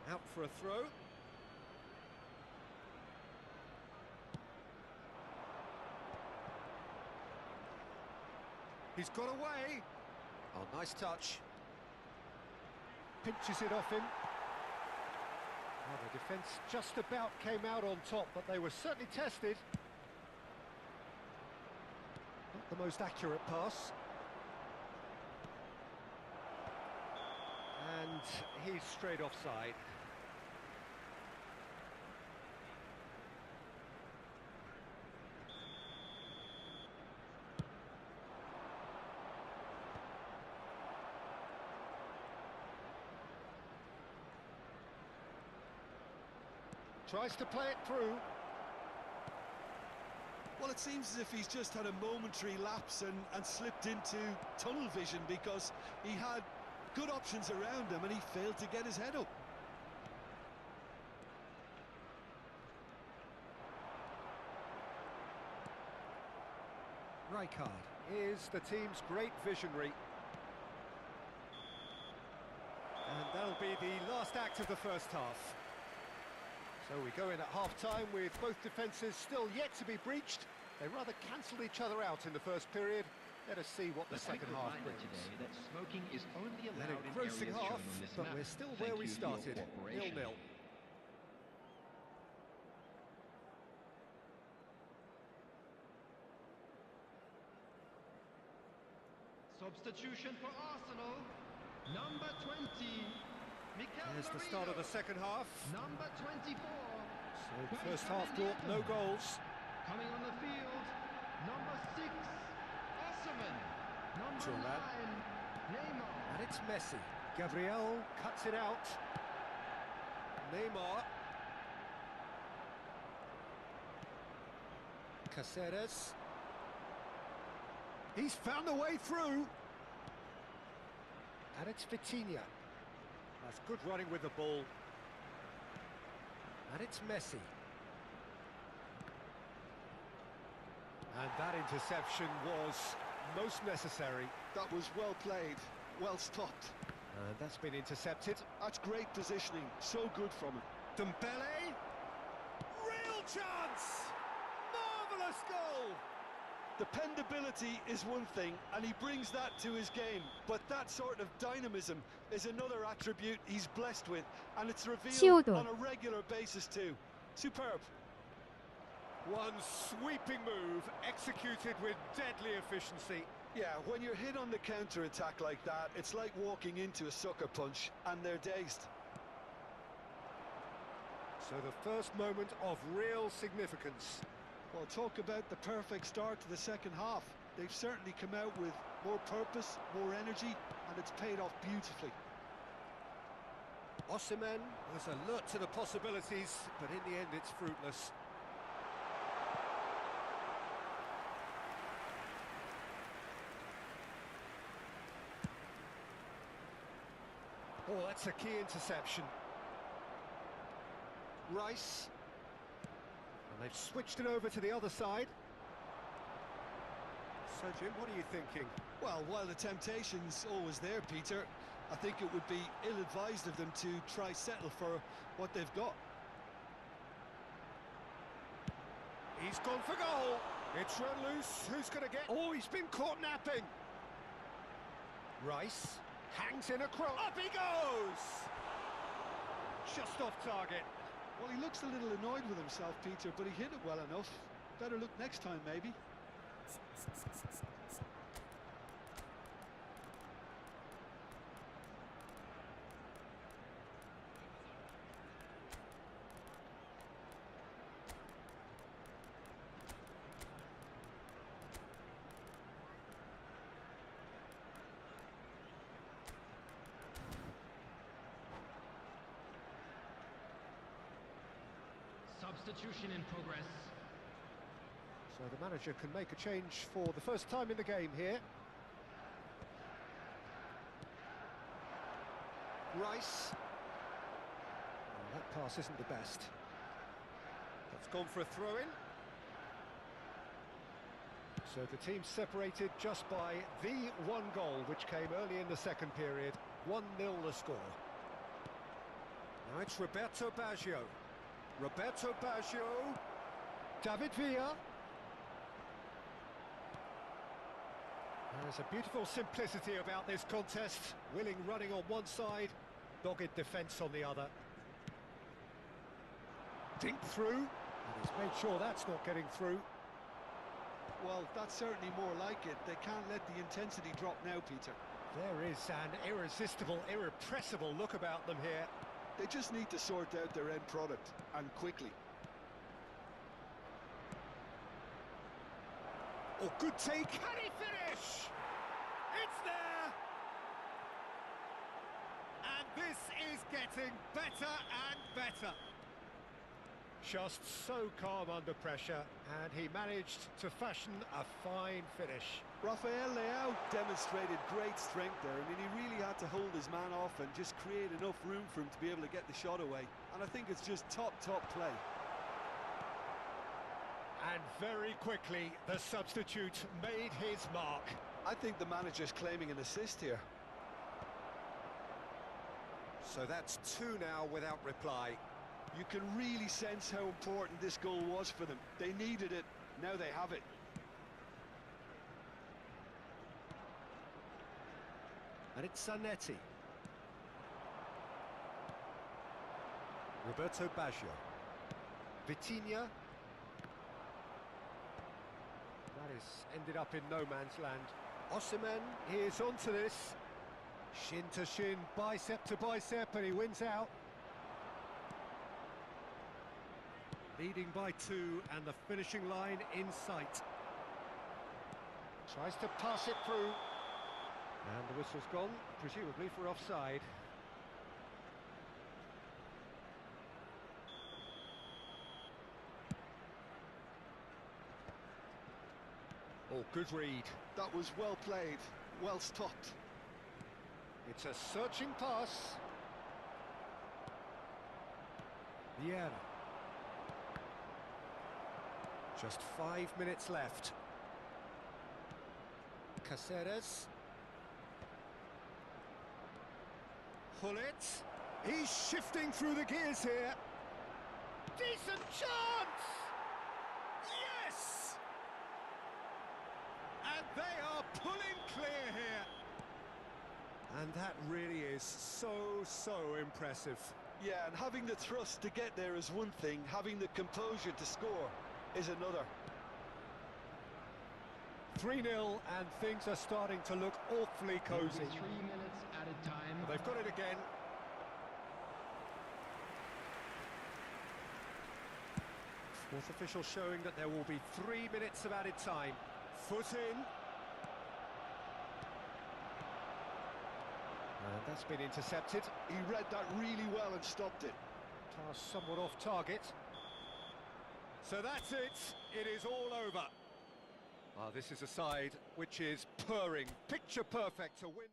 Out for a throw. He's got away. Oh, nice touch. Pinches it off him. Well, the defence just about came out on top, but they were certainly tested. Not the most accurate pass. And he's straight offside. Tries to play it through. Well, it seems as if he's just had a momentary lapse and slipped into tunnel vision, because he had good options around him and he failed to get his head up. Rijkaard is the team's great visionary. And that'll be the last act of the first half. So we go in at half-time with both defences still yet to be breached. They rather cancelled each other out in the first period. Let us see what the second half brings. Today that smoking is only allowed An engrossing half, but we're still where we started, 0-0. Substitution for Arsenal, number 20. Here's the start of the second half. Number 24. So first half brought no goals. Coming on the field, number 6, Osimhen. Number 9, Neymar. And it's Messi. Gabriel cuts it out. Neymar. Caceres. He's found a way through. And it's Vitinha. That's good running with the ball. And it's Messi. And that interception was most necessary. That was well played, well stopped. And that's been intercepted. That's great positioning, so good from him. Dembele. Real chance! Marvellous goal! Dependability is one thing, and he brings that to his game, but that sort of dynamism is another attribute he's blessed with, and it's revealed on a regular basis too. Superb. One sweeping move, executed with deadly efficiency. Yeah, when you're hit on the counter-attack like that, it's like walking into a sucker punch, and they're dazed. So the first moment of real significance. Well, talk about the perfect start to the second half. They've certainly come out with more purpose, more energy, and it's paid off beautifully. Osimhen was alert to the possibilities, but in the end it's fruitless. Oh, that's a key interception. Rice. And they've switched it over to the other side. So, Jim, what are you thinking? Well, while the temptation's always there, Peter, I think it would be ill-advised of them to try settle for what they've got. He's gone for goal. It's run loose. Who's going to get... Oh, he's been caught napping. Rice hangs in a cross. Up he goes! Just off target. Well, he looks a little annoyed with himself, Peter, but he hit it well enough. Better look next time, maybe. Substitution in progress. So the manager can make a change for the first time in the game here. Rice. Oh, that pass isn't the best. That's gone for a throw-in. So the team separated just by the one goal, which came early in the second period. 1-0 the score. Now it's Roberto Baggio. Roberto Baggio. David Villa. There's a beautiful simplicity about this contest. Willing running on one side, dogged defence on the other. Dink through, and he's made sure that's not getting through. Well, that's certainly more like it. They can't let the intensity drop now, Peter. There is an irresistible, irrepressible look about them here. They just need to sort out their end product, and quickly. Oh, good take. Can he finish? It's there! And this is getting better and better. Just so calm under pressure, and he managed to fashion a fine finish. Rafael Leao demonstrated great strength there. I mean, he really had to hold his man off and just create enough room for him to be able to get the shot away. And I think it's just top play. And very quickly, the substitute made his mark. I think the manager's claiming an assist here. So that's two now without reply. You can really sense how important this goal was for them. They needed it, now they have it. And it's Zanetti. Roberto Baggio. Vitinha. That is ended up in no man's land. Osimhen, he is onto this. Shin to shin, bicep to bicep, and he wins out. Leading by 2, and the finishing line in sight. Tries to pass it through. And the whistle's gone, presumably for offside. Oh, good read. That was well played, well stopped. It's a searching pass. Vieira. Just 5 minutes left. Caceres. Hullet. He's shifting through the gears here. Decent chance! Yes! And they are pulling clear here. And that really is so impressive. Yeah, and having the thrust to get there is one thing, having the composure to score is another. 3-0, and things are starting to look awfully cosy. 3 minutes at a time. They've got it again. Fourth official showing that there will be 3 minutes of added time. Foot in. And that's been intercepted. He read that really well and stopped it. Pass somewhat off target. So that's it. It is all over. Ah, this is a side which is purring, picture perfect to win.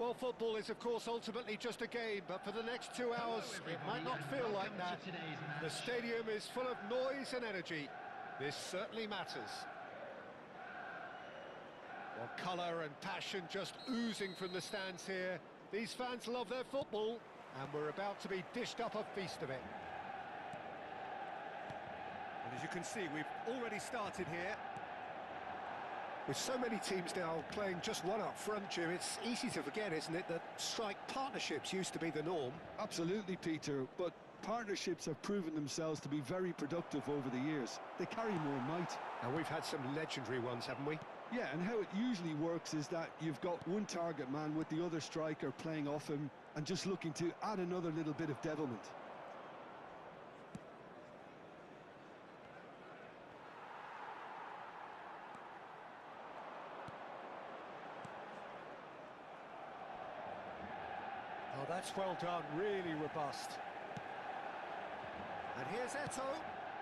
Well, football is, of course, ultimately just a game, but for the next 2 hours, it might not feel like that. The stadium is full of noise and energy. This certainly matters. Well, colour and passion just oozing from the stands here. These fans love their football, and we're about to be dished up a feast of it. And as you can see, we've already started here. With so many teams now playing just one up front, Jim, it's easy to forget, isn't it, that strike partnerships used to be the norm. Absolutely, Peter, but partnerships have proven themselves to be very productive over the years. They carry more might. And we've had some legendary ones, haven't we? Yeah, and how it usually works is that you've got one target man with the other striker playing off him and just looking to add another little bit of devilment. Oh, that's well done, really robust. And here's Eto.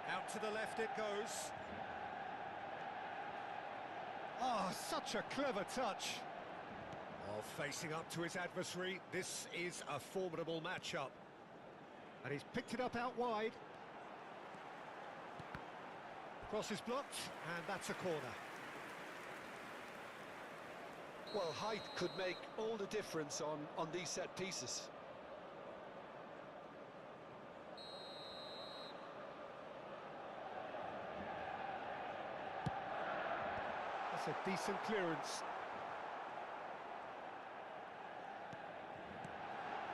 Out to the left it goes. Oh, such a clever touch. Oh, facing up to his adversary, this is a formidable matchup. And he's picked it up out wide. Cross is blocked, and that's a corner. Well, height could make all the difference on these set pieces. That's a decent clearance.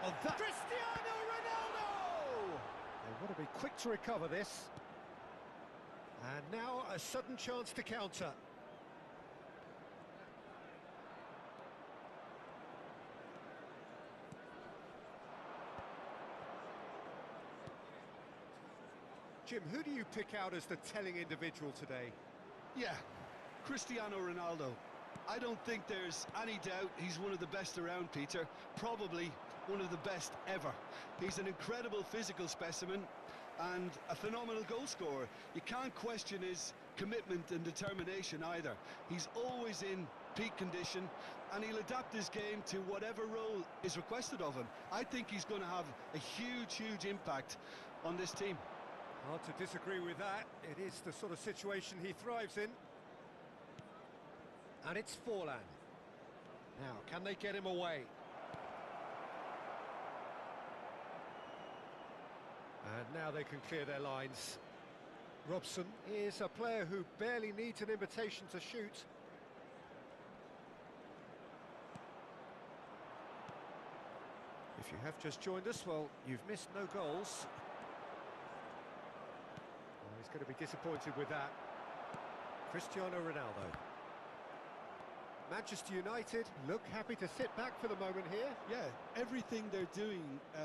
Oh, that... Cristiano Ronaldo! They want to be quick to recover this. And now a sudden chance to counter. Jim, who do you pick out as the telling individual today? Yeah, Cristiano Ronaldo. I don't think there's any doubt he's one of the best around, Peter. Probably one of the best ever. He's an incredible physical specimen and a phenomenal goal scorer. You can't question his commitment and determination either. He's always in peak condition and he'll adapt his game to whatever role is requested of him. I think he's going to have a huge impact on this team. Hard to disagree with that. It is the sort of situation he thrives in. And it's Forlan. Now, can they get him away? And now they can clear their lines. Robson is a player who barely needs an invitation to shoot. If you have just joined us, well, you've missed no goals. He's going to be disappointed with that. Cristiano Ronaldo. Manchester United look happy to sit back for the moment here. Yeah, everything they're doing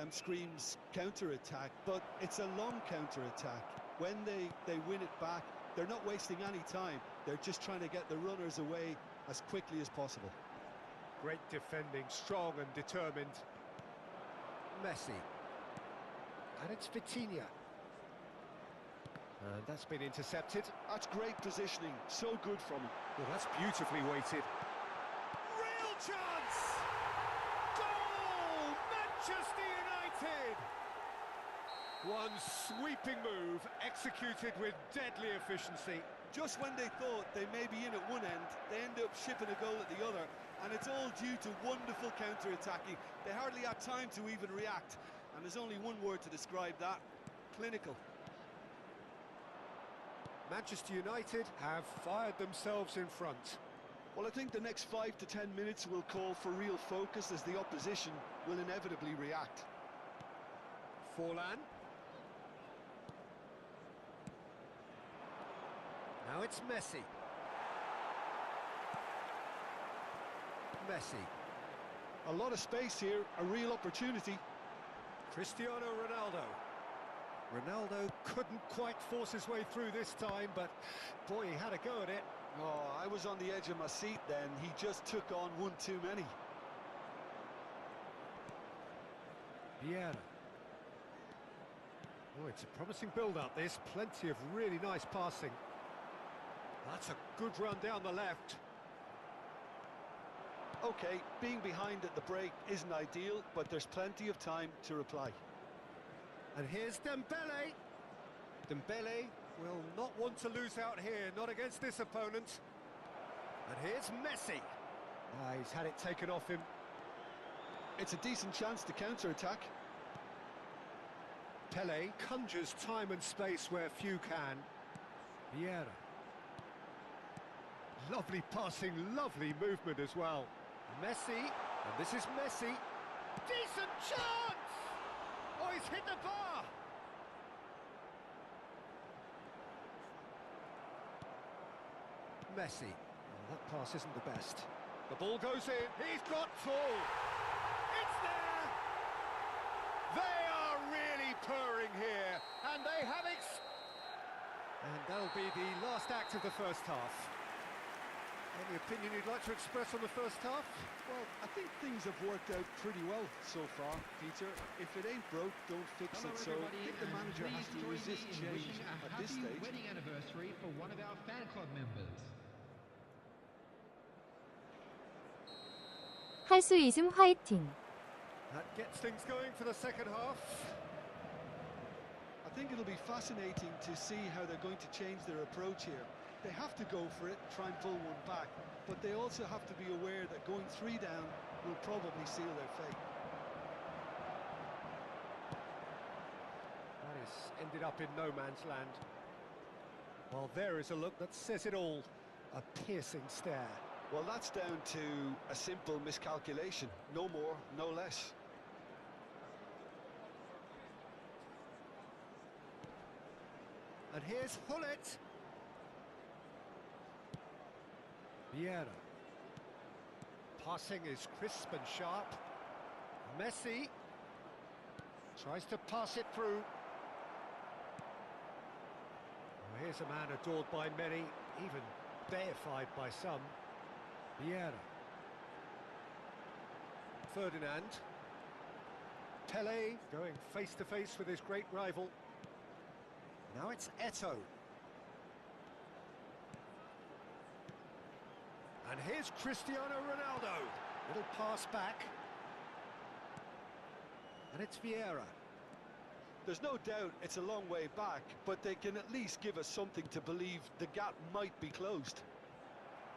screams counter-attack, but it's a long counter-attack. When they win it back, they're not wasting any time. They're just trying to get the runners away as quickly as possible. Great defending, strong and determined. Messi. And it's Vitinha. And that's been intercepted. That's great positioning, so good from him. Well, that's beautifully weighted. Real chance! Goal! Manchester United! One sweeping move, executed with deadly efficiency. Just when they thought they may be in at one end, they end up shipping a goal at the other, and it's all due to wonderful counter-attacking. They hardly had time to even react, and there's only one word to describe that: clinical. Manchester United have fired themselves in front. Well, I think the next 5 to 10 minutes will call for real focus as the opposition will inevitably react. Forlan. Now it's Messi. Messi. A lot of space here, a real opportunity. Cristiano Ronaldo. Ronaldo couldn't quite force his way through this time, but boy, he had a go at it. Oh, I was on the edge of my seat then. He just took on one too many. Vieira. Oh, it's a promising build-up, this. Plenty of really nice passing. That's a good run down the left. OK, being behind at the break isn't ideal, but there's plenty of time to reply. And here's Dembele. Dembele will not want to lose out here, not against this opponent. And here's Messi. He's had it taken off him. It's a decent chance to counter-attack. Pele conjures time and space where few can. Vieira. Lovely passing, lovely movement as well. Messi, and this is Messi. Decent chance! Oh, he's hit the bar! Messi. Oh, that pass isn't the best. The ball goes in. He's got full. It's there! They are really purring here, and they have it. And that'll be the last act of the first half. Any opinion you'd like to express on the first half? Well, I think things have worked out pretty well so far, Peter. If it ain't broke, don't fix it. So I think the manager has to resist change at this stage. Wedding anniversary for one of our fan club members. 할 수 있음 화이팅. That gets things going for the second half. I think it'll be fascinating to see how they're going to change their approach here. They have to go for it, try and pull one back, but they also have to be aware that going 3 down will probably seal their fate. That has ended up in no man's land. Well, there is a look that says it all. A piercing stare. Well, that's down to a simple miscalculation. No more, no less. And here's Hullet. Vieira. Passing is crisp and sharp. Messi tries to pass it through. Oh, here's a man adored by many, even deified by some. Vieira. Ferdinand. Pele going face to face with his great rival. Now it's Eto'o. And here's Cristiano Ronaldo. Little pass back. And it's Vieira. There's no doubt it's a long way back, but they can at least give us something to believe the gap might be closed.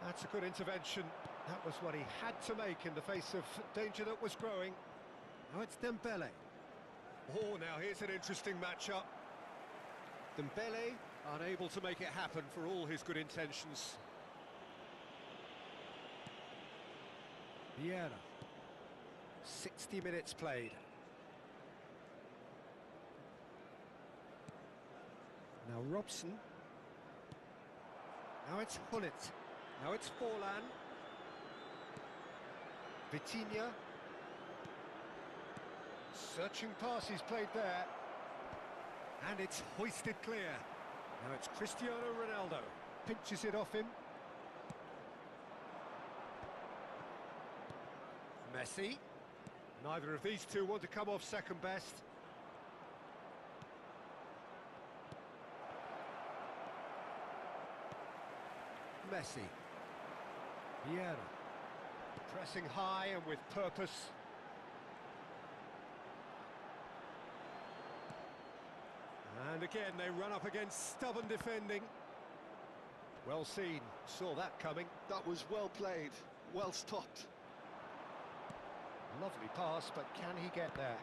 That's a good intervention. That was what he had to make in the face of danger that was growing. Now it's Dembele. Oh, now here's an interesting matchup. Dembele unable to make it happen for all his good intentions. Vieira. 60 minutes played. Now Robson. Now it's Hullet. Now it's Forlan. Vitinha. Searching pass he's played there. And it's hoisted clear. Now it's Cristiano Ronaldo. Pinches it off him. Messi. Neither of these two want to come off second best. Messi. Vieira. Pressing high and with purpose. And again they run up against stubborn defending. Well seen, saw that coming. That was well played, well stopped. Lovely pass, but can he get there?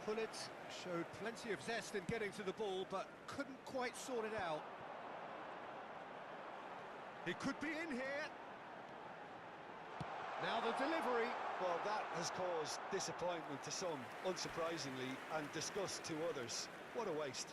Hullet showed plenty of zest in getting to the ball, but couldn't quite sort it out. He could be in here. Now the delivery. Well, that has caused disappointment to some, unsurprisingly, and disgust to others. What a waste.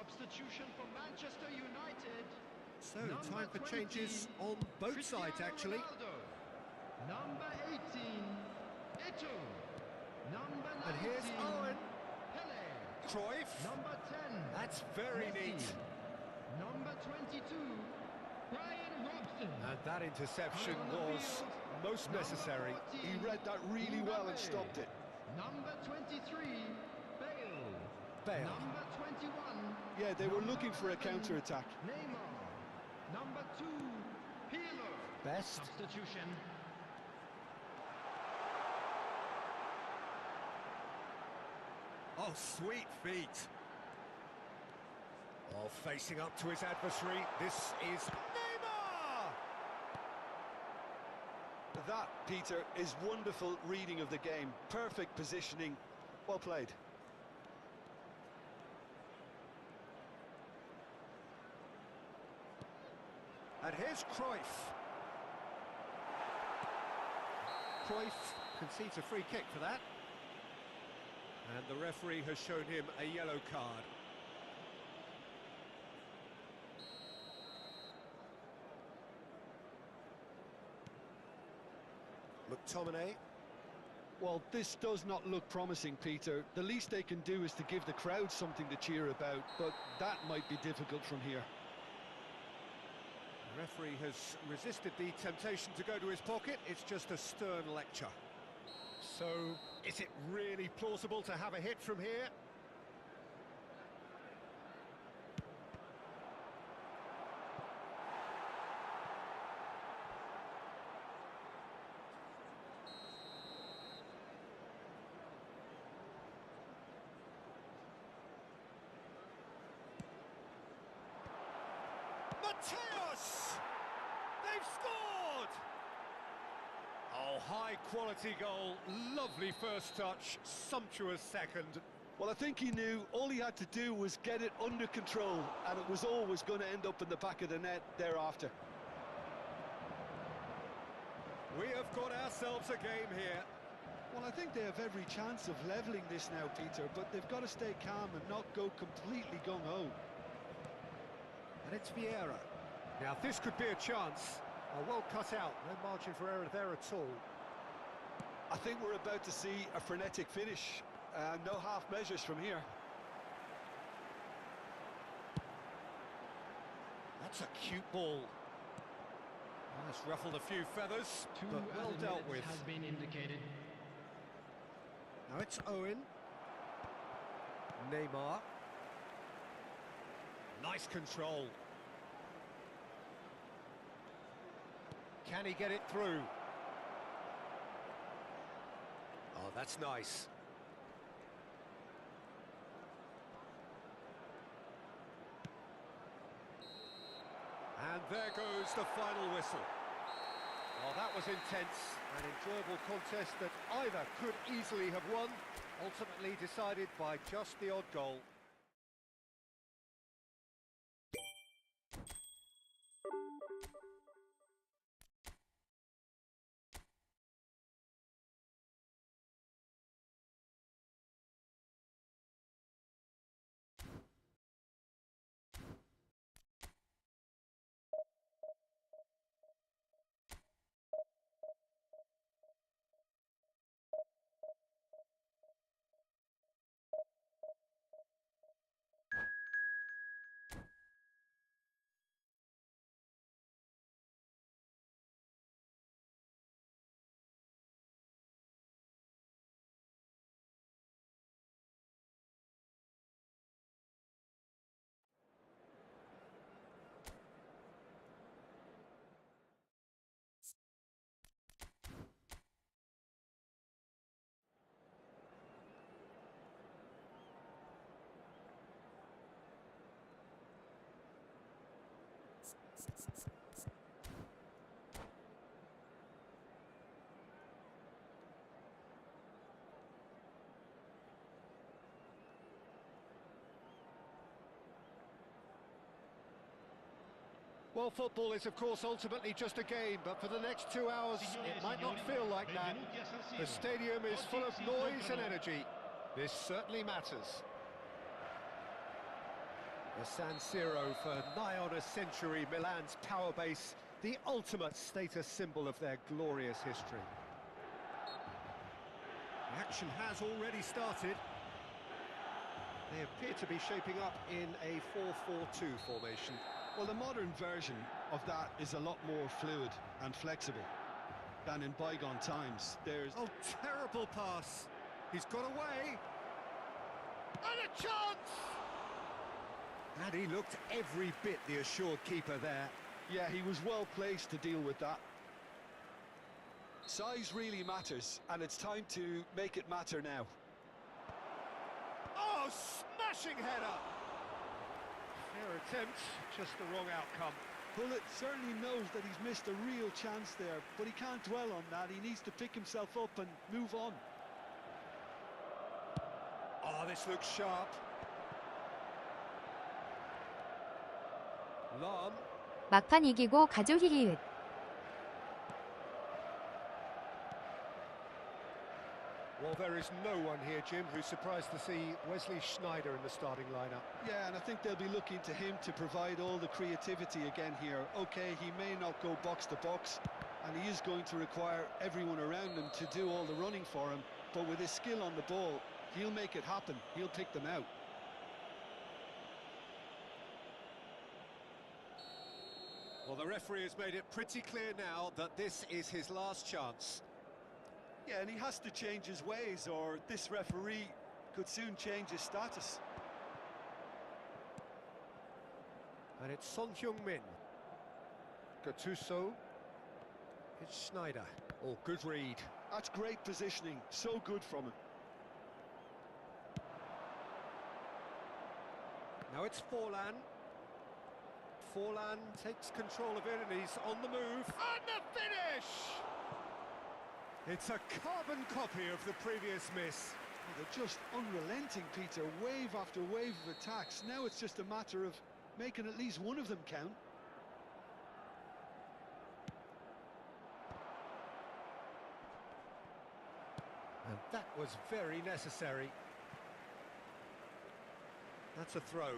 Substitution for Manchester United. So, Number time for 20, changes on both Cristiano sides, actually. Ronaldo. Number 18, Eto'o. Number 19, And here's Owen. Pele. Cruyff. Number 10, That's very Messi. neat. Number 22, Brian Robson. And that interception Coming on the was field, most number necessary. 14, He read that really well and Mbappe. stopped it. Number 23, Bale. Bale. Number 21. Yeah, they were number looking for a 11, counter-attack. Neymar. Number 2, Pirlo. Best. Substitution. Oh, sweet feet. Oh, facing up to his adversary. This is Neymar! That, Peter, is wonderful reading of the game. Perfect positioning. Well played. And here's Cruyff. Cruyff concedes a free kick for that. And the referee has shown him a yellow card. McTominay. Well, this does not look promising, Peter. The least they can do is to give the crowd something to cheer about, but that might be difficult from here. The referee has resisted the temptation to go to his pocket. It's just a stern lecture. So, is it really plausible to have a hit from here? Mateos! They've scored! Oh, high-quality goal, lovely first touch, sumptuous second. Well, I think he knew all he had to do was get it under control, and it was always going to end up in the back of the net thereafter. We have got ourselves a game here. Well, I think they have every chance of levelling this now, Peter, but they've got to stay calm and not go completely gung-ho. And it's Vieira. Now, this could be a chance. Oh, well cut out, no margin for error there at all. I think we're about to see a frenetic finish. No half measures from here. That's a cute ball. Well, it's ruffled a few feathers, Two but well added dealt minutes with. has been indicated. Now it's Owen. Neymar. Nice control. Can he get it through? Oh, that's nice. And there goes the final whistle. Well, that was intense, an enjoyable contest that either could easily have won, ultimately decided by just the odd goal. Well, football is, of course, ultimately just a game, but for the next 2 hours, it might not feel like that. The stadium is full of noise and energy. This certainly matters. The San Siro for nigh on a century, Milan's power base, the ultimate status symbol of their glorious history. The action has already started. They appear to be shaping up in a 4-4-2 formation. Well, the modern version of that is a lot more fluid and flexible than in bygone times. There's... Oh, terrible pass. He's got away. And a chance! And he looked every bit the assured keeper there. Yeah, he was well placed to deal with that. Size really matters, and it's time to make it matter now. Oh, smashing header! Fair attempt, just the wrong outcome. Bullet certainly knows that he's missed a real chance there, but he can't dwell on that. He needs to pick himself up and move on. Oh, this looks sharp. Lam. 막판 이기고 가족 히히읒. Well, there is no one here, Jim, who's surprised to see Wesley Sneijder in the starting lineup. Yeah, and I think they'll be looking to him to provide all the creativity again here. Okay, he may not go box to box, and he is going to require everyone around him to do all the running for him, but with his skill on the ball, he'll make it happen. He'll pick them out. Well, the referee has made it pretty clear now that this is his last chance. Yeah, and he has to change his ways, or this referee could soon change his status. And it's Son Heung-min. Gattuso. It's Sneijder. Oh, good read. That's great positioning, so good from him. Now it's Forlan. Forlan takes control of it and he's on the move. And the finish! It's a carbon copy of the previous miss. Oh, they're just unrelenting, Peter. Wave after wave of attacks. Now it's just a matter of making at least one of them count. And that was very necessary. That's a throw.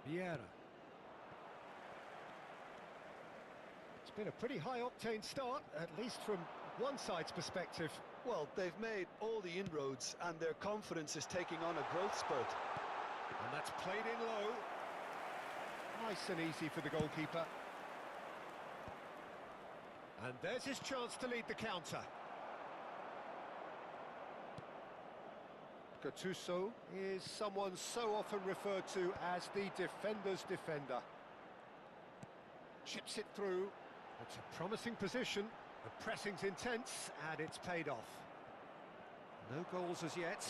Vieira. It's been a pretty high-octane start, at least from one side's perspective. Well, they've made all the inroads and their confidence is taking on a growth spurt. And that's played in low. Nice and easy for the goalkeeper. And there's his chance to lead the counter. Gattuso is someone so often referred to as the defender's defender. Chips it through. It's a promising position. The pressing's intense, and it's paid off. No goals as yet.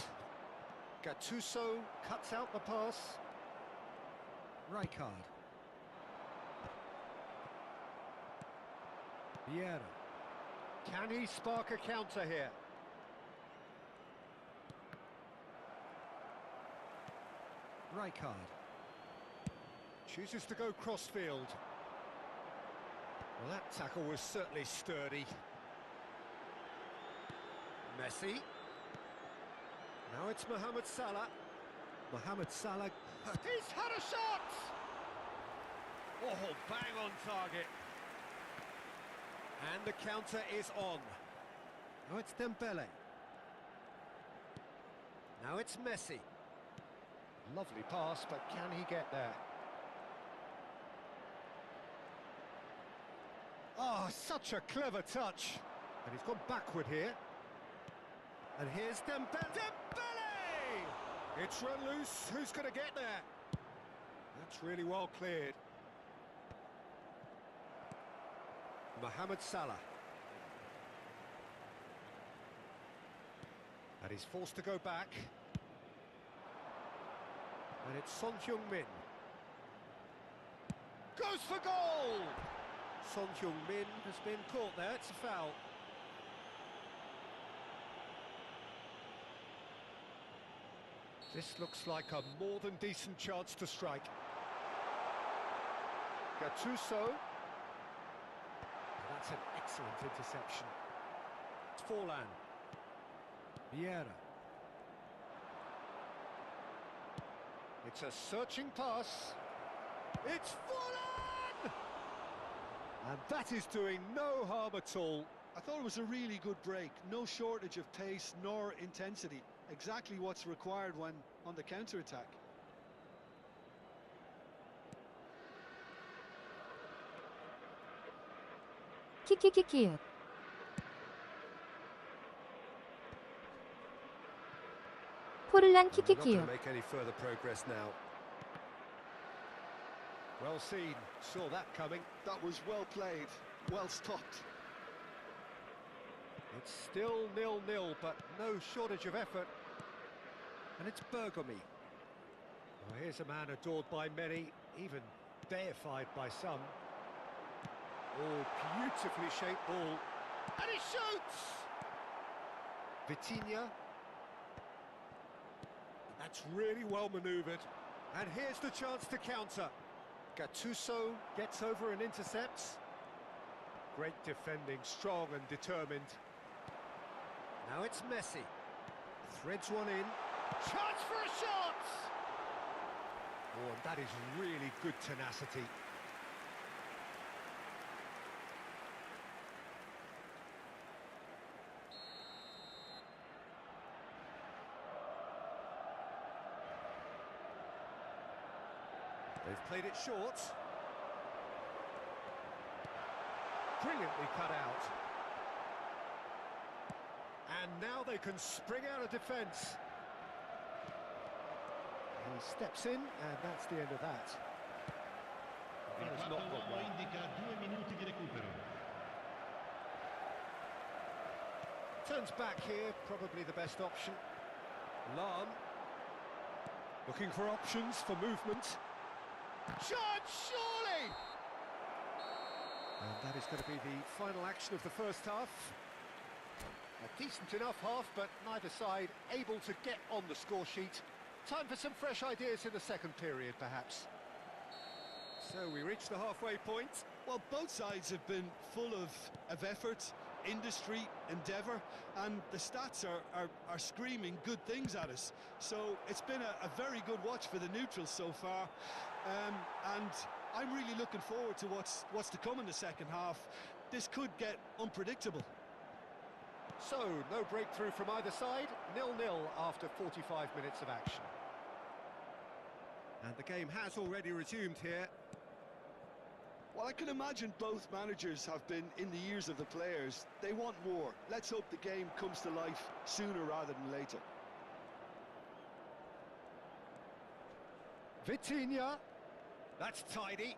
Gattuso cuts out the pass. Rijkaard. Vieira. Can he spark a counter here? Rijkaard. Chooses to go crossfield. Well, that tackle was certainly sturdy. Messi. Now it's Mohamed Salah. Mohamed Salah. He's had a shot! Oh, bang on target. And the counter is on. Now it's Dembele. Now it's Messi. Lovely pass, but can he get there? Oh, such a clever touch. And he's gone backward here. And here's Dembele. Dembele! It's run loose. Who's going to get there? That's really well cleared. Mohamed Salah. And he's forced to go back. And it's Son Heung-min. Goes for goal! Son Heung-min has been caught there, it's a foul. This looks like a more than decent chance to strike. Gattuso. That's an excellent interception. It's Forlan. Vieira. It's a searching pass. It's full on! And that is doing no harm at all. I thought it was a really good break. No shortage of pace nor intensity. Exactly what's required when on the counter-attack. 키키키키읓. 포를란 Not going to 키키키읓. make any further progress now. Well seen. Saw that coming. That was well played, well stopped. It's still 0-0, but no shortage of effort. And it's Bergomi. Well, here's a man adored by many, even deified by some. Oh, beautifully shaped ball. And he shoots! Vitinha. That's really well manoeuvred. And here's the chance to counter. Gattuso gets over and intercepts. Great defending, strong and determined. Now it's Messi. Threads one in. Chance for a shot! Oh, and that is really good tenacity. They've played it short. Brilliantly cut out. And now they can spring out of defence. He steps in, and that's the end of that. Il That has quarto not gone uomo well. indica 2 minuti di recupero. Turns back here, probably the best option. Lam. Looking for options for movement. Chance, surely! And that is going to be the final action of the first half. A decent enough half, but neither side able to get on the score sheet. Time for some fresh ideas in the second period, perhaps. So we reach the halfway point. Well, both sides have been full of effort, industry, endeavour, and the stats are screaming good things at us. So it's been a very good watch for the neutrals so far, and I'm really looking forward to what's to come in the second half. This could get unpredictable. So, no breakthrough from either side, 0-0 after 45 minutes of action. And the game has already resumed here. Well, I can imagine both managers have been in the ears of the players. They want more. Let's hope the game comes to life sooner rather than later. Vitinha. That's tidy.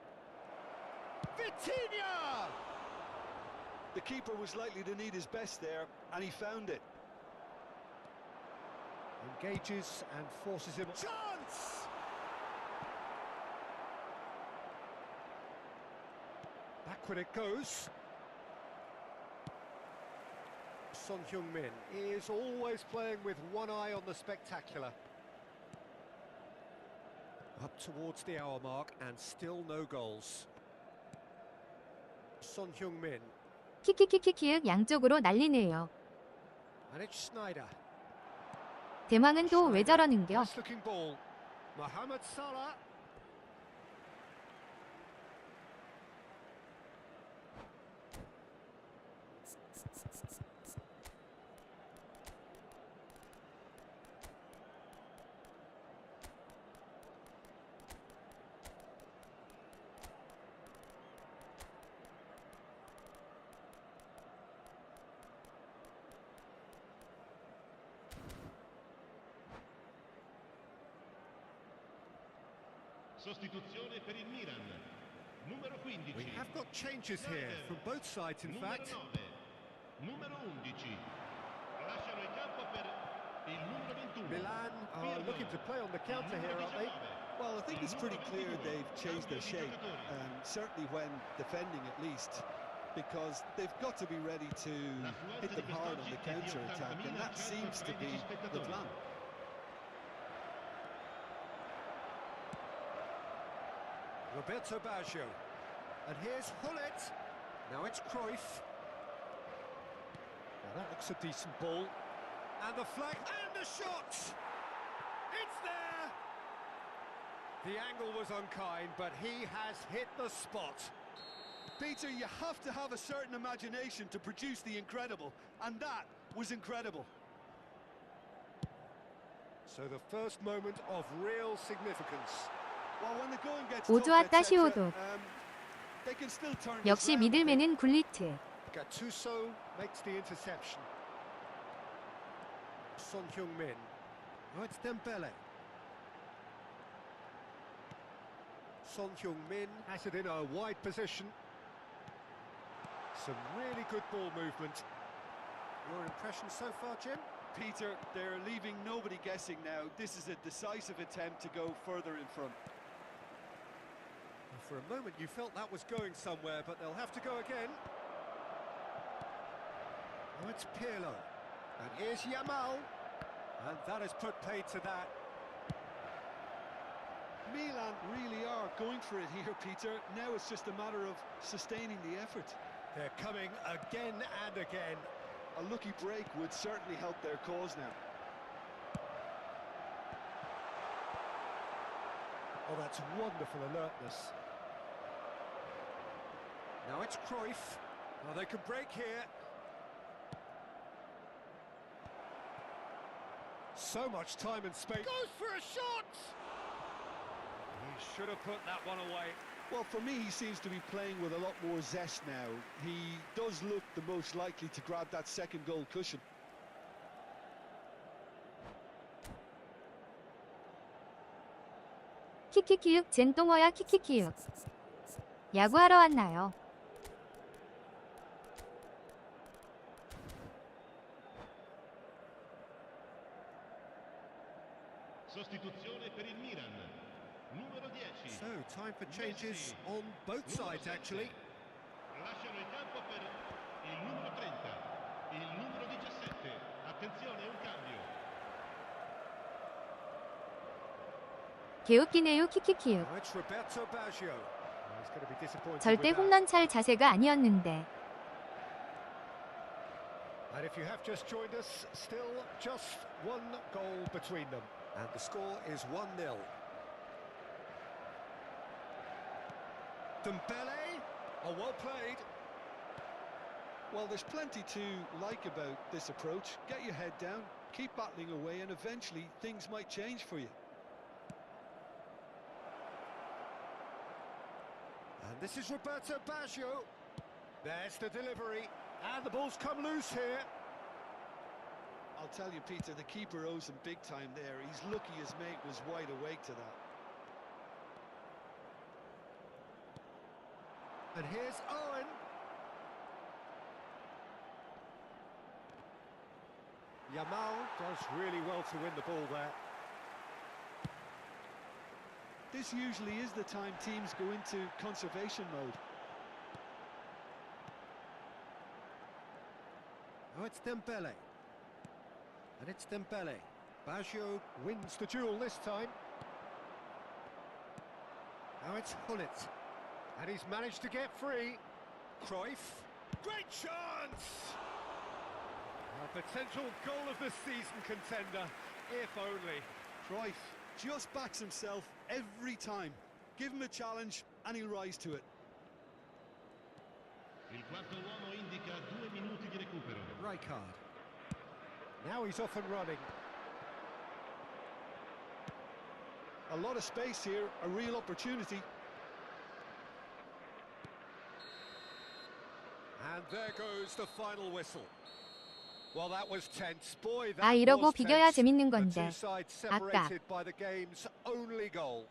Vitinha! The keeper was likely to need his best there, and he found it. Engages and forces him. Chance! Backward it goes. Son Heung-min is always playing with one eye on the spectacular. Up towards the hour mark and still no goals. Son Heung-min. 키키키키키읓 양쪽으로 날리네요. And it's Schneider. 대망은 또 왜 저러는겨? Nice looking ball. Mohamed Salah. Sostituzione per il Milan. Numero 15. We have got changes here from both sides, in Numero fact. 9. Numero 11. Lasciano il campo per il numero 21. Milan are looking to play on the counter here, aren't they? Well, I think it's pretty clear they've changed their shape, certainly when defending at least, because they've got to be ready to hit them hard on the counter-attack, and that seems to be the plan. Roberto Baggio. And here's Hullet. Now it's Cruyff. Now that looks a decent ball. And the flag and the shot! It's there! The angle was unkind, but he has hit the spot. Peter, you have to have a certain imagination to produce the incredible, and that was incredible. So the first moment of real significance. Well, when the going gets 오조아 tough, etc., 따시오도. they can still turn this 역시 round. 미들맨은 굴리트. Gattuso makes the interception. Son Heung-min. Oh, it's Dembele. Son Heung-min has it in a wide position. Some really good ball movement. Your impression so far, Jim? Peter, they're leaving nobody guessing now. This is a decisive attempt to go further in front. For a moment you felt that was going somewhere, but they'll have to go again. Oh, it's Pirlo. And here's Yamal. And that has put paid to that. Milan really are going for it here, Peter. Now it's just a matter of sustaining the effort. They're coming again and again. A lucky break would certainly help their cause now. Oh, that's wonderful alertness. Now it's Cruyff. Oh, they can break here. So much time and space. Goes for a shot! He should have put that one away. Well, for me, he seems to be playing with a lot more zest now. He does look the most likely to grab that second goal cushion. 키키키육 젠똥어야 키키키육. 야구하러 왔나요? Sostituzione per il Milan. Numero 10. So, time for changes on both sides, actually. Lasciano il campo per il numero 30, il numero 17. Attenzione, un cambio. 개웃기네요 키키키육. Now it's Roberto Baggio. He's going to be disappointed 절대 with that. 홈런 찰 자세가 아니었는데. And if you have just joined us, still just one goal between them. And the score is 1-0. Dembele, oh, well played. Well, there's plenty to like about this approach. Get your head down, keep battling away, and eventually things might change for you. And this is Roberto Baggio. There's the delivery, and the ball's come loose here. I'll tell you, Peter, the keeper owes him big time there. He's lucky his mate was wide awake to that. And here's Owen. Yamal does really well to win the ball there. This usually is the time teams go into conservation mode. Oh, it's Dembele. And it's Dembele. Baggio wins the duel this time. Now it's Hullet. And he's managed to get free. Cruyff. Great chance! A potential goal of the season contender, if only. Cruyff just backs himself every time. Give him a challenge and he'll rise to it. Il quarto uomo indica 2 minuti di recupero. Rijkaard. Now he's off and running. A lot of space here, a real opportunity. And there goes the final whistle. Well, that was tense. Boy, that 아 이러고 was 비겨야 tense. 재밌는 The 건데. two sides separated by the game's only goal.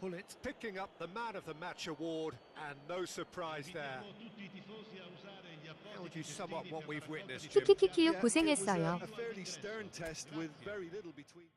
Hullet picking up the Man of the Match award, and no surprise there. Invitiamo tutti i tifosi a usare gli How would appositi you sum up testini what per we've la witnessed, raccolta Jim? di 키키키키육 Yeah, 고생했어요. it was a fairly stern test with very little between.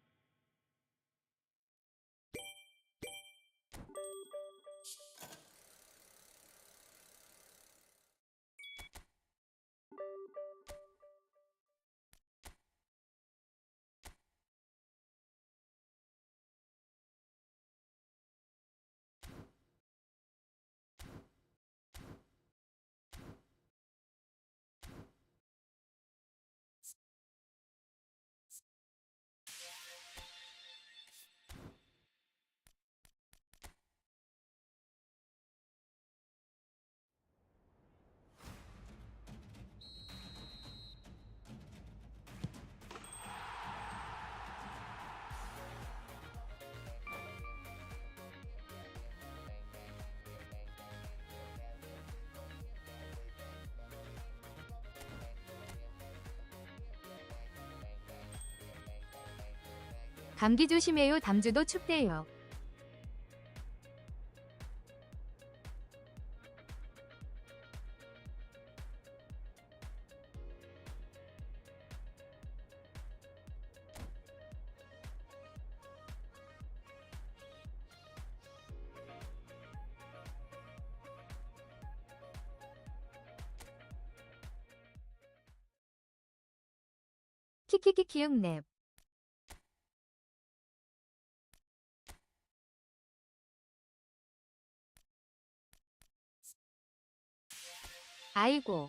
감기 조심해요. 담주도 춥대요. 키키키키 흉냅. 아이고.